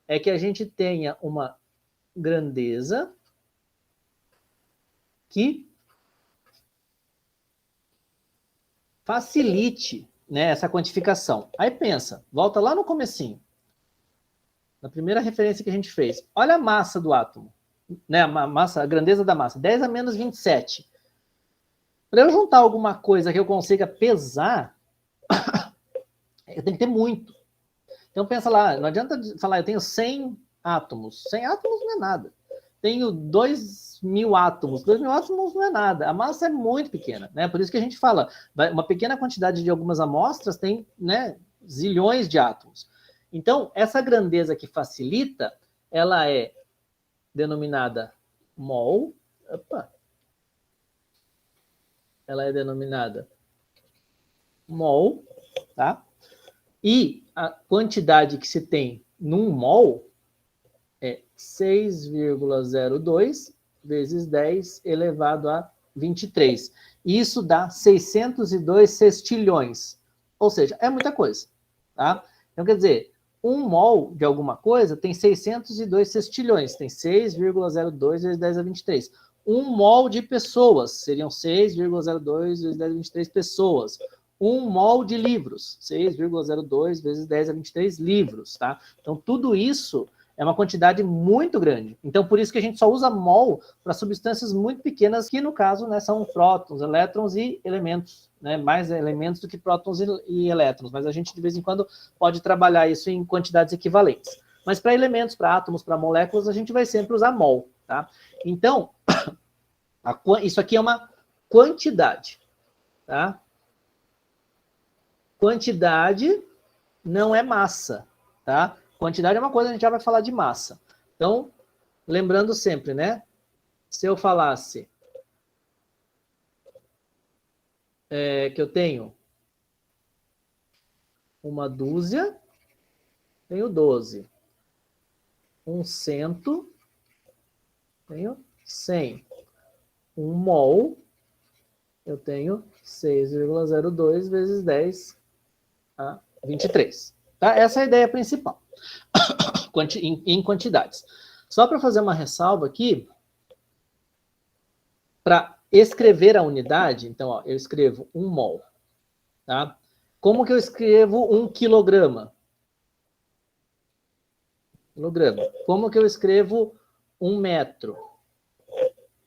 é que a gente tenha uma grandeza que facilite, né, essa quantificação. Aí pensa, volta lá no comecinho, na primeira referência que a gente fez. Olha a massa do átomo, né, a grandeza da massa, 10 a menos 27. Para eu juntar alguma coisa que eu consiga pesar, eu tenho que ter muito. Então pensa lá, não adianta falar, eu tenho 100 átomos. 100 átomos não é nada. Tenho 2.000 átomos. 2.000 átomos não é nada. A massa é muito pequena, né? Por isso que a gente fala, uma pequena quantidade de algumas amostras tem, né, zilhões de átomos. Então, essa grandeza que facilita, ela é denominada mol. Ela é denominada mol, tá? E a quantidade que se tem num mol é 6,02 vezes 10 elevado a 23. Isso dá 602 sextilhões. Ou seja, é muita coisa. Tá? Então, quer dizer, um mol de alguma coisa tem 602 sextilhões. Tem 6,02 vezes 10 a 23. Um mol de pessoas seriam 6,02 vezes 10 a 23 pessoas. Um mol de livros, 6,02 vezes 10 a 23 livros, tá? Então, tudo isso É uma quantidade muito grande. Então, por isso que a gente só usa mol para substâncias muito pequenas, que no caso, né, são prótons, elétrons e elementos, né, mais elementos do que prótons e elétrons. Mas a gente, de vez em quando, pode trabalhar isso em quantidades equivalentes. Mas para elementos, para átomos, para moléculas, a gente vai sempre usar mol, tá? Então, isso aqui é uma quantidade, tá? Quantidade não é massa, tá? Quantidade é uma coisa, a gente já vai falar de massa. Então, lembrando sempre, né? Se eu falasse que eu tenho uma dúzia, tenho 12. Um cento, tenho 100. Um mol, eu tenho 6,02 vezes 10 a 23. Tá? Essa é a ideia principal, em quantidades. Só para fazer uma ressalva aqui, para escrever a unidade, então, ó, eu escrevo 1 mol. Tá? Como que eu escrevo 1 quilograma? Como que eu escrevo 1 metro?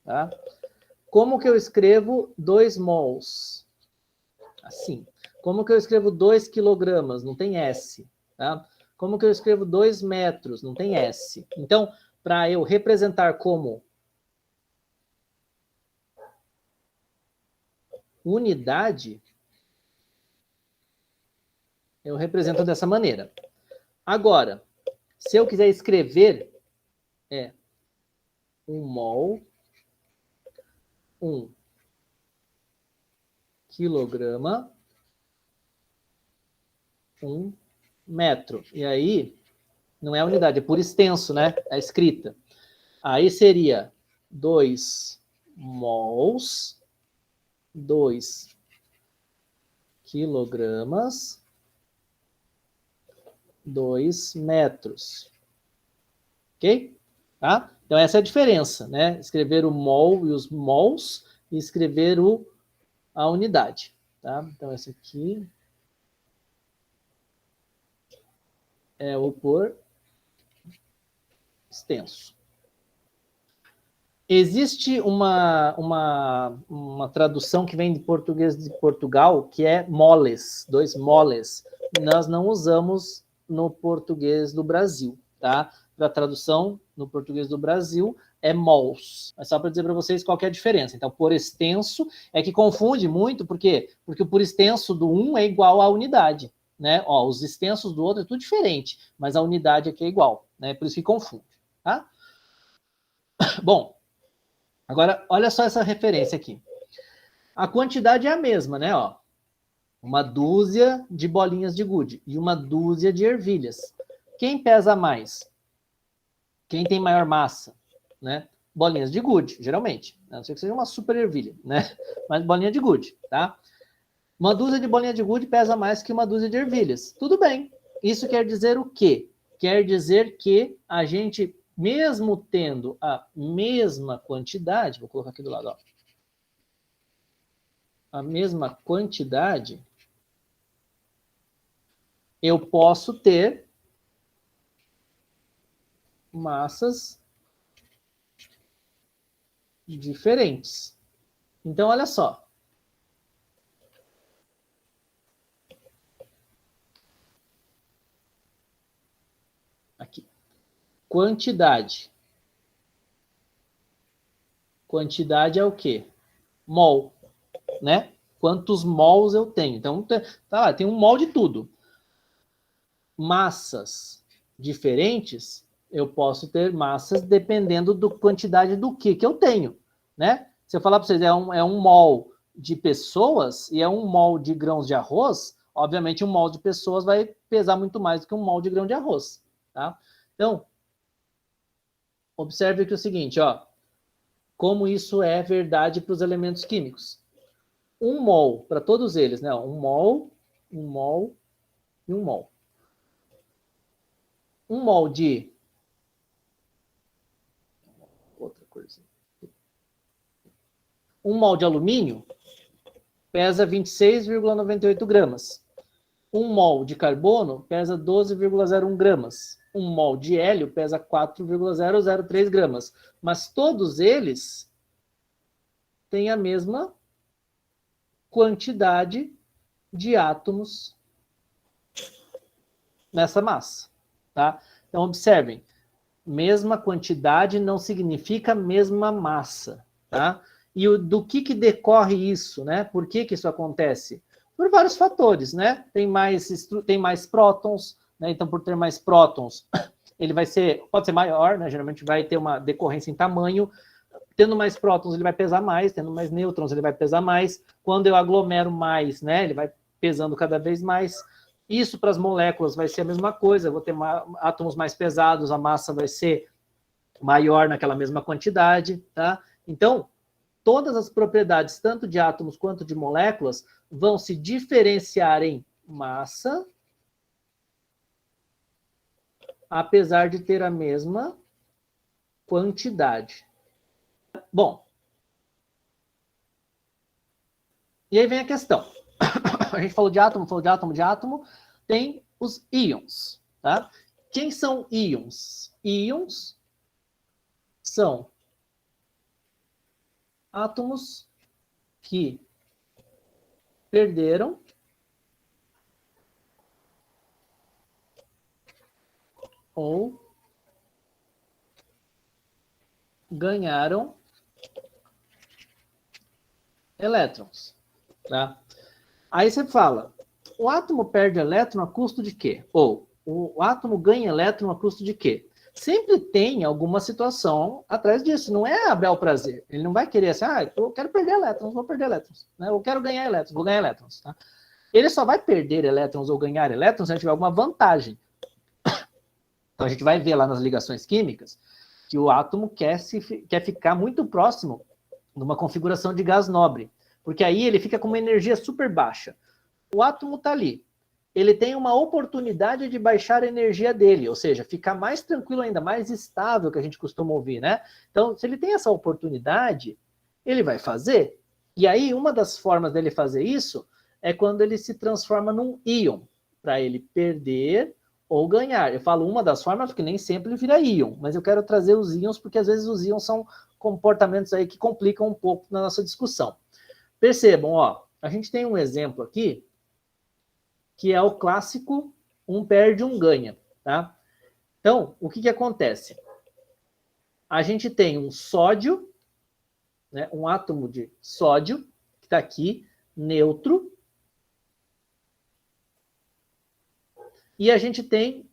Tá? Como que eu escrevo 2 mols? Assim. Como que eu escrevo 2 quilogramas? Não tem S. Tá? Como que eu escrevo 2 metros? Não tem S. Então, para eu representar como unidade, eu represento dessa maneira. Agora, se eu quiser escrever, é 1 mol, 1 quilograma, 1 metro. E aí, não é a unidade, é por extenso, né? A escrita. Aí seria 2 mols, 2 quilogramas, 2 metros. Ok? Tá? Então, essa é a diferença, né? Escrever o mol e os mols e escrever a unidade. Tá? Então, esse aqui é o por extenso. Existe uma tradução que vem de português de Portugal, que é moles, 2 moles. Nós não usamos no português do Brasil, tá? Para tradução no português do Brasil é mols. É só para dizer para vocês qual que é a diferença. Então, por extenso é que confunde muito, por quê? Porque o por extenso do 1 é igual à unidade, né? Ó, os extensos do outro é tudo diferente, mas a unidade aqui é igual, né? Por isso que confunde, tá? Bom, agora, olha só essa referência aqui. A quantidade é a mesma, né? Ó, uma dúzia de bolinhas de gude e uma dúzia de ervilhas. Quem pesa mais? Quem tem maior massa? Né? Bolinhas de gude, geralmente. A não ser que seja uma super ervilha, né? Mas bolinha de gude, tá? Uma dúzia de bolinha de gude pesa mais que uma dúzia de ervilhas. Tudo bem. Isso quer dizer o quê? Quer dizer que a gente, mesmo tendo a mesma quantidade, vou colocar aqui do lado, ó, a mesma quantidade, eu posso ter massas diferentes. Então, olha só. Aqui. Quantidade. Quantidade é o quê? Mol, né? Quantos mols eu tenho. Então, tá lá, tem um mol de tudo. Massas diferentes, eu posso ter massas dependendo da quantidade do que eu tenho, né? Se eu falar para vocês, é um mol de pessoas e é um mol de grãos de arroz, obviamente um mol de pessoas vai pesar muito mais do que um mol de grão de arroz, tá? Então, observe que é o seguinte, ó, como isso é verdade para os elementos químicos. Um mol, para todos eles, né? Um mol e um mol. Um mol de outra coisa. Um mol de alumínio pesa 26,98 gramas. Um mol de carbono pesa 12,01 gramas. Um mol de hélio pesa 4,003 gramas, mas todos eles têm a mesma quantidade de átomos nessa massa, tá? Então, observem, mesma quantidade não significa mesma massa, tá? E do que decorre isso, né? Por que isso acontece? Por vários fatores, né? Tem mais prótons, né? Então, por ter mais prótons, ele pode ser maior, né? Geralmente vai ter uma decorrência em tamanho. Tendo mais prótons, ele vai pesar mais, tendo mais nêutrons, ele vai pesar mais. Quando eu aglomero mais, né? Ele vai pesando cada vez mais. Isso para as moléculas vai ser a mesma coisa, eu vou ter átomos mais pesados, a massa vai ser maior naquela mesma quantidade, tá? Então, todas as propriedades, tanto de átomos quanto de moléculas, vão se diferenciar em massa, apesar de ter a mesma quantidade. Bom, e aí vem a questão. A gente falou de átomo, tem os íons, tá? Quem são íons? Íons são átomos que perderam ou ganharam elétrons, tá? Aí você fala, o átomo perde elétron a custo de quê? Ou o átomo ganha elétron a custo de quê? Sempre tem alguma situação atrás disso, não é a bel prazer. Ele não vai querer assim, eu quero perder elétrons, vou perder elétrons. Né? Eu quero ganhar elétrons, vou ganhar elétrons. Tá? Ele só vai perder elétrons ou ganhar elétrons se ele tiver alguma vantagem. Então a gente vai ver lá nas ligações químicas que o átomo quer ficar muito próximo de uma configuração de gás nobre, porque aí ele fica com uma energia super baixa. O átomo está ali, ele tem uma oportunidade de baixar a energia dele, ou seja, ficar mais tranquilo ainda, mais estável, que a gente costuma ouvir, né? Então, se ele tem essa oportunidade, ele vai fazer. E aí, uma das formas dele fazer isso é quando ele se transforma num íon, para ele perder ou ganhar. Eu falo uma das formas porque nem sempre ele vira íon, mas eu quero trazer os íons porque às vezes os íons são comportamentos aí que complicam um pouco na nossa discussão. Percebam, ó, a gente tem um exemplo aqui que é o clássico um perde, um ganha, tá? Então, o que acontece? A gente tem um sódio, né, um átomo de sódio, que está aqui, neutro, e a gente tem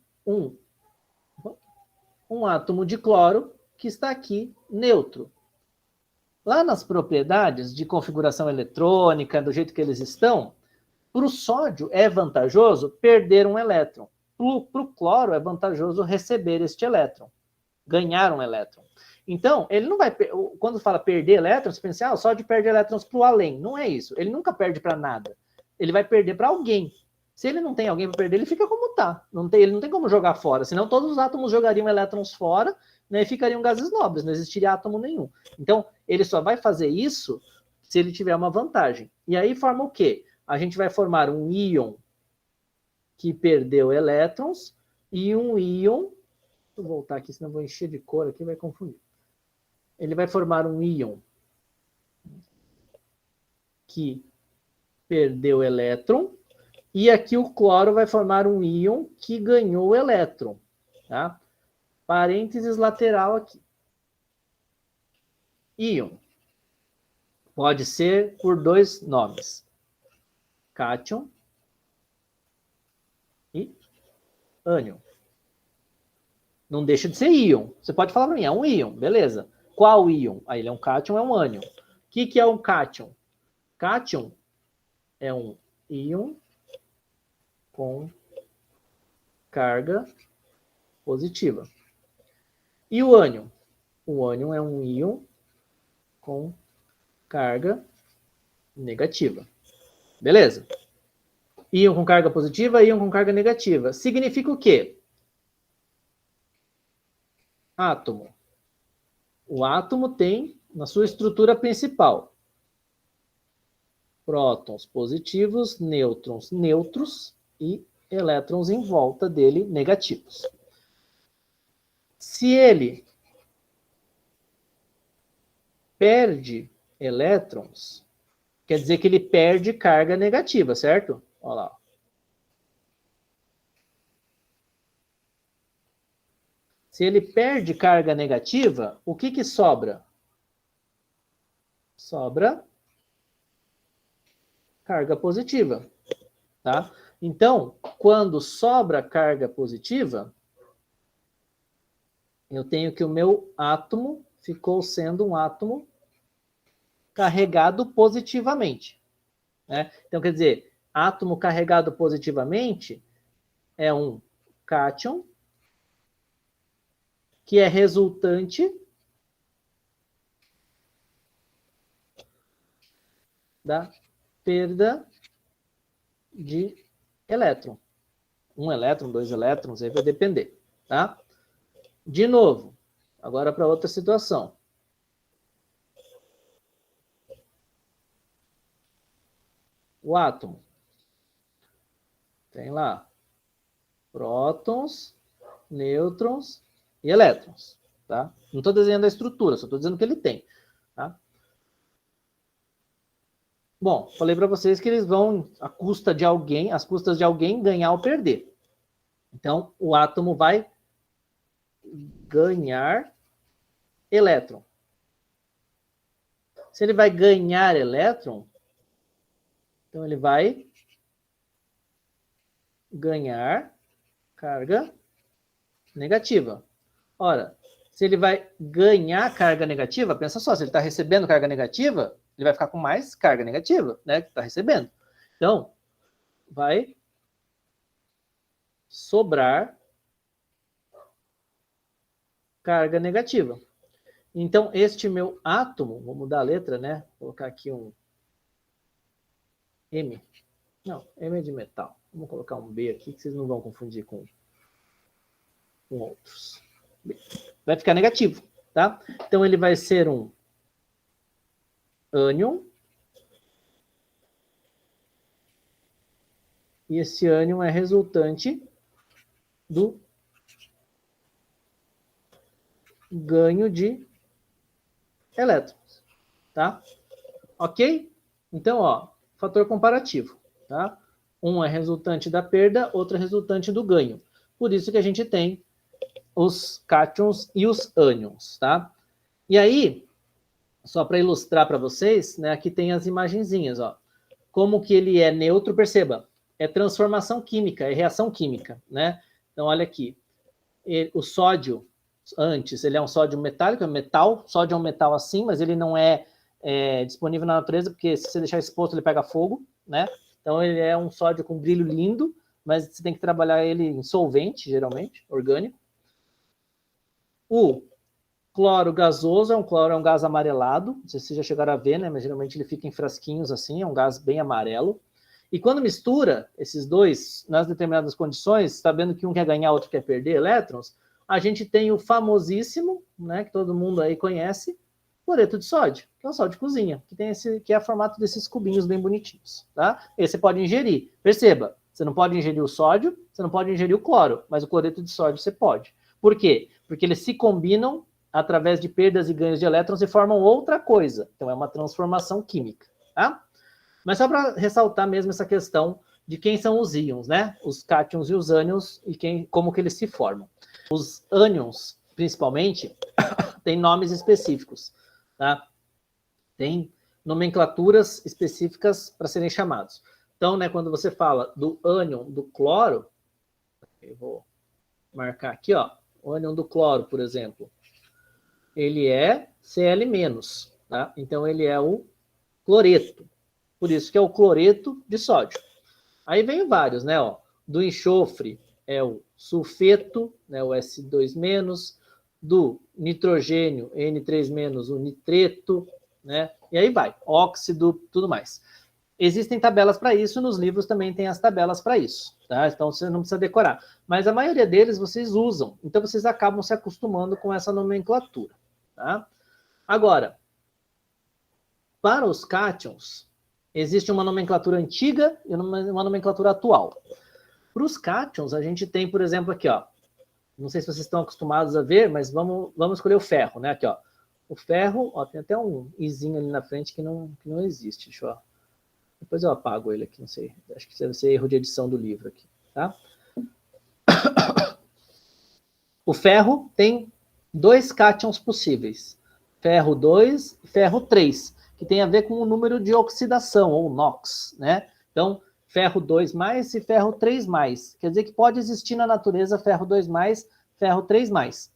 um átomo de cloro, que está aqui, neutro. Lá nas propriedades de configuração eletrônica, do jeito que eles estão, para o sódio é vantajoso perder um elétron. Para o cloro é vantajoso receber este elétron, ganhar um elétron. Então, ele não vai... Quando fala perder elétrons, você pensa, o sódio perde elétrons para o além. Não é isso. Ele nunca perde para nada. Ele vai perder para alguém. Se ele não tem alguém para perder, ele fica como está. Ele não tem como jogar fora. Senão todos os átomos jogariam elétrons fora, né, e ficariam gases nobres. Não existiria átomo nenhum. Então, ele só vai fazer isso se ele tiver uma vantagem. E aí forma o quê? A gente vai formar um íon que perdeu elétrons e um íon... Vou voltar aqui, senão vou encher de cor aqui, vai confundir. Ele vai formar um íon que perdeu elétron e aqui o cloro vai formar um íon que ganhou elétron. Tá? Parênteses lateral aqui. Íon pode ser por dois nomes. Cátion e ânion. Não deixa de ser íon. Você pode falar para mim, é um íon, beleza. Qual íon? Aí ele é um cátion, é um ânion. O que é um cátion? Cátion é um íon com carga positiva. E o ânion? O ânion é um íon com carga negativa. Beleza? Íon com carga positiva, íon com carga negativa. Significa o quê? Átomo. O átomo tem, na sua estrutura principal, prótons positivos, nêutrons neutros e elétrons em volta dele negativos. Se ele perde elétrons, quer dizer que ele perde carga negativa, certo? Olha lá. Se ele perde carga negativa, o que sobra? Sobra carga positiva, tá? Então, quando sobra carga positiva, eu tenho que o meu átomo ficou sendo um átomo carregado positivamente, né? Então, quer dizer, átomo carregado positivamente é um cátion que é resultante da perda de elétron. Um elétron, 2 elétrons, aí vai depender, tá? De novo, agora para outra situação. O átomo tem lá prótons, nêutrons e elétrons, tá? Não estou desenhando a estrutura, só estou dizendo que ele tem, tá? Bom, falei para vocês que eles vão às custas de alguém ganhar ou perder. Então, o átomo vai ganhar elétron. Se ele vai ganhar elétron, então ele vai ganhar carga negativa. Ora, se ele vai ganhar carga negativa, pensa só, se ele está recebendo carga negativa, ele vai ficar com mais carga negativa, né, que está recebendo. Então, vai sobrar carga negativa. Então, este meu átomo, vou mudar a letra, né, vou colocar aqui um M. Não, M é de metal. Vamos colocar um B aqui, que vocês não vão confundir com outros. Vai ficar negativo, tá? Então, ele vai ser um ânion. E esse ânion é resultante do ganho de elétrons, tá? Ok? Então, ó, fator comparativo, tá? Um é resultante da perda, outro é resultante do ganho. Por isso que a gente tem os cátions e os ânions, tá? E aí, só para ilustrar para vocês, né, aqui tem as imagenzinhas, ó. Como que ele é neutro, perceba, é transformação química, é reação química, né? Então, olha aqui, o sódio, antes, ele é um sódio metálico, é metal, sódio é um metal assim, mas ele não é disponível na natureza, porque se você deixar exposto, ele pega fogo, né? Então, ele é um sódio com brilho lindo, mas você tem que trabalhar ele em solvente, geralmente, orgânico. O cloro gasoso, cloro é um gás amarelado, não sei se vocês já chegaram a ver, né? Mas geralmente ele fica em frasquinhos assim, é um gás bem amarelo. E quando mistura esses dois, nas determinadas condições, sabendo que um quer ganhar, outro quer perder elétrons, a gente tem o famosíssimo, né, que todo mundo aí conhece, cloreto de sódio, que é o sódio de cozinha, que tem que é o formato desses cubinhos bem bonitinhos, tá? Esse você pode ingerir. Perceba, você não pode ingerir o sódio, você não pode ingerir o cloro, mas o cloreto de sódio você pode. Por quê? Porque eles se combinam através de perdas e ganhos de elétrons e formam outra coisa. Então, é uma transformação química, tá? Mas só para ressaltar mesmo essa questão de quem são os íons, né? Os cátions e os ânions e como que eles se formam. Os ânions, principalmente, têm nomes específicos, tá? Tem nomenclaturas específicas para serem chamados. Então, né, quando você fala do ânion do cloro, eu vou marcar aqui, ó, o ânion do cloro, por exemplo, ele é Cl-, tá? Então, ele é o cloreto. Por isso que é o cloreto de sódio. Aí vem vários, né? Ó, do enxofre é o sulfeto, né? O S2-, do nitrogênio, N3-, o nitreto, né? E aí vai, óxido, tudo mais. Existem tabelas para isso, nos livros também tem as tabelas para isso, tá? Então você não precisa decorar. Mas a maioria deles vocês usam, então vocês acabam se acostumando com essa nomenclatura, tá? Agora, para os cátions, existe uma nomenclatura antiga e uma nomenclatura atual. Para os cátions, a gente tem, por exemplo, aqui, ó, Não sei se vocês estão acostumados a ver, mas vamos escolher o ferro, né? Aqui, ó. O ferro, ó, tem até um izinho ali na frente que não existe. Deixa eu... Depois eu apago ele aqui, não sei. Acho que deve ser erro de edição do livro aqui, tá? O ferro tem 2 cátions possíveis. Ferro 2 e ferro 3, que tem a ver com o número de oxidação, ou NOx, né? Então, ferro 2+, e ferro 3+. Quer dizer que pode existir na natureza ferro 2+, ferro 3+.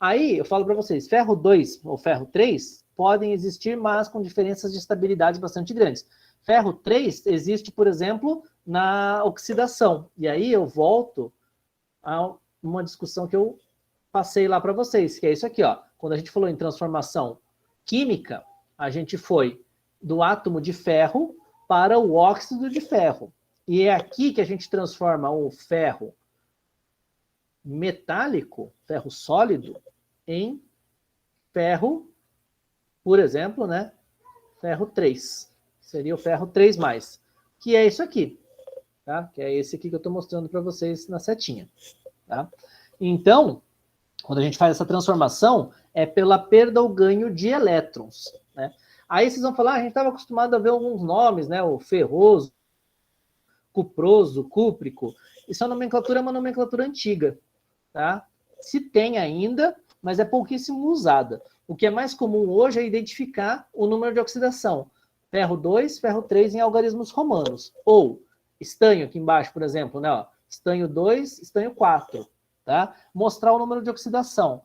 Aí, eu falo para vocês, ferro 2 ou ferro 3 podem existir, mas com diferenças de estabilidade bastante grandes. Ferro 3 existe, por exemplo, na oxidação. E aí eu volto a uma discussão que eu passei lá para vocês, que é isso aqui, ó. Quando a gente falou em transformação química, a gente foi do átomo de ferro para o óxido de ferro. E é aqui que a gente transforma o ferro metálico, ferro sólido, em ferro, por exemplo, né? Ferro 3. Seria o ferro 3+, que é isso aqui, tá? Que é esse aqui que eu estou mostrando para vocês na setinha, tá? Então, quando a gente faz essa transformação, é pela perda ou ganho de elétrons, né? Aí vocês vão falar, a gente estava acostumado a ver alguns nomes, né? O ferroso, cuproso, cúprico. Isso a nomenclatura é uma nomenclatura antiga, tá? Se tem ainda, mas é pouquíssimo usada. O que é mais comum hoje é identificar o número de oxidação. Ferro 2, ferro 3 em algarismos romanos. Ou estanho aqui embaixo, por exemplo, né? Ó, estanho 2, estanho 4. Tá? Mostrar o número de oxidação.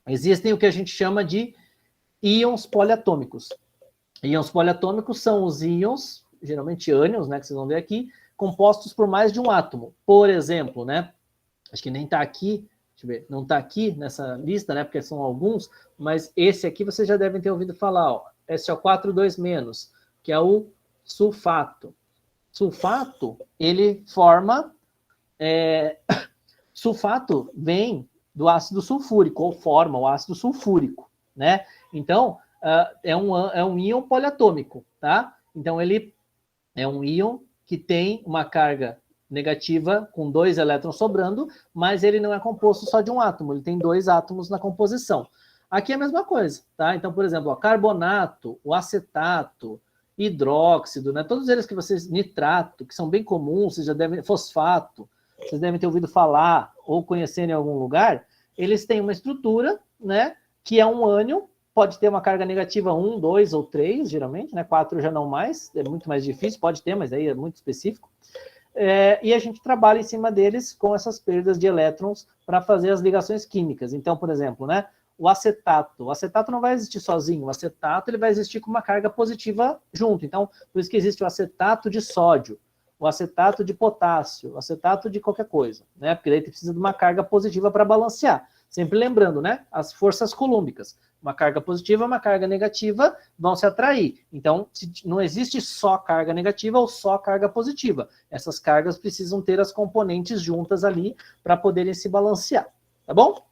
Existem o que a gente chama de íons poliatômicos. Íons poliatômicos são os íons, geralmente ânions, né, que vocês vão ver aqui, compostos por mais de um átomo. Por exemplo, né, acho que nem está aqui, deixa eu ver, não está aqui nessa lista, né, porque são alguns, mas esse aqui vocês já devem ter ouvido falar, ó, SO4 2-, que é o sulfato. Sulfato, ele forma... Sulfato vem do ácido sulfúrico, ou forma o ácido sulfúrico, né? Então, é um íon poliatômico, tá? Então, ele é um íon que tem uma carga negativa com 2 elétrons sobrando, mas ele não é composto só de um átomo, ele tem 2 átomos na composição. Aqui é a mesma coisa, tá? Então, por exemplo, o carbonato, o acetato, hidróxido, né? Todos eles que vocês... Nitrato, que são bem comuns, vocês já devem... Fosfato, vocês devem ter ouvido falar ou conhecer em algum lugar, eles têm uma estrutura, né, que é um ânion, pode ter uma carga negativa 1, 2 ou 3, geralmente, né, 4 já não mais, é muito mais difícil, pode ter, mas aí é muito específico. E a gente trabalha em cima deles com essas perdas de elétrons para fazer as ligações químicas. Então, por exemplo, né, o acetato não vai existir sozinho, o acetato ele vai existir com uma carga positiva junto. Então, por isso que existe o acetato de sódio, o acetato de potássio, o acetato de qualquer coisa, né? Porque daí precisa de uma carga positiva para balancear. Sempre lembrando, né? As forças colúmbicas. Uma carga positiva e uma carga negativa vão se atrair. Então, não existe só carga negativa ou só carga positiva. Essas cargas precisam ter as componentes juntas ali para poderem se balancear. Tá bom?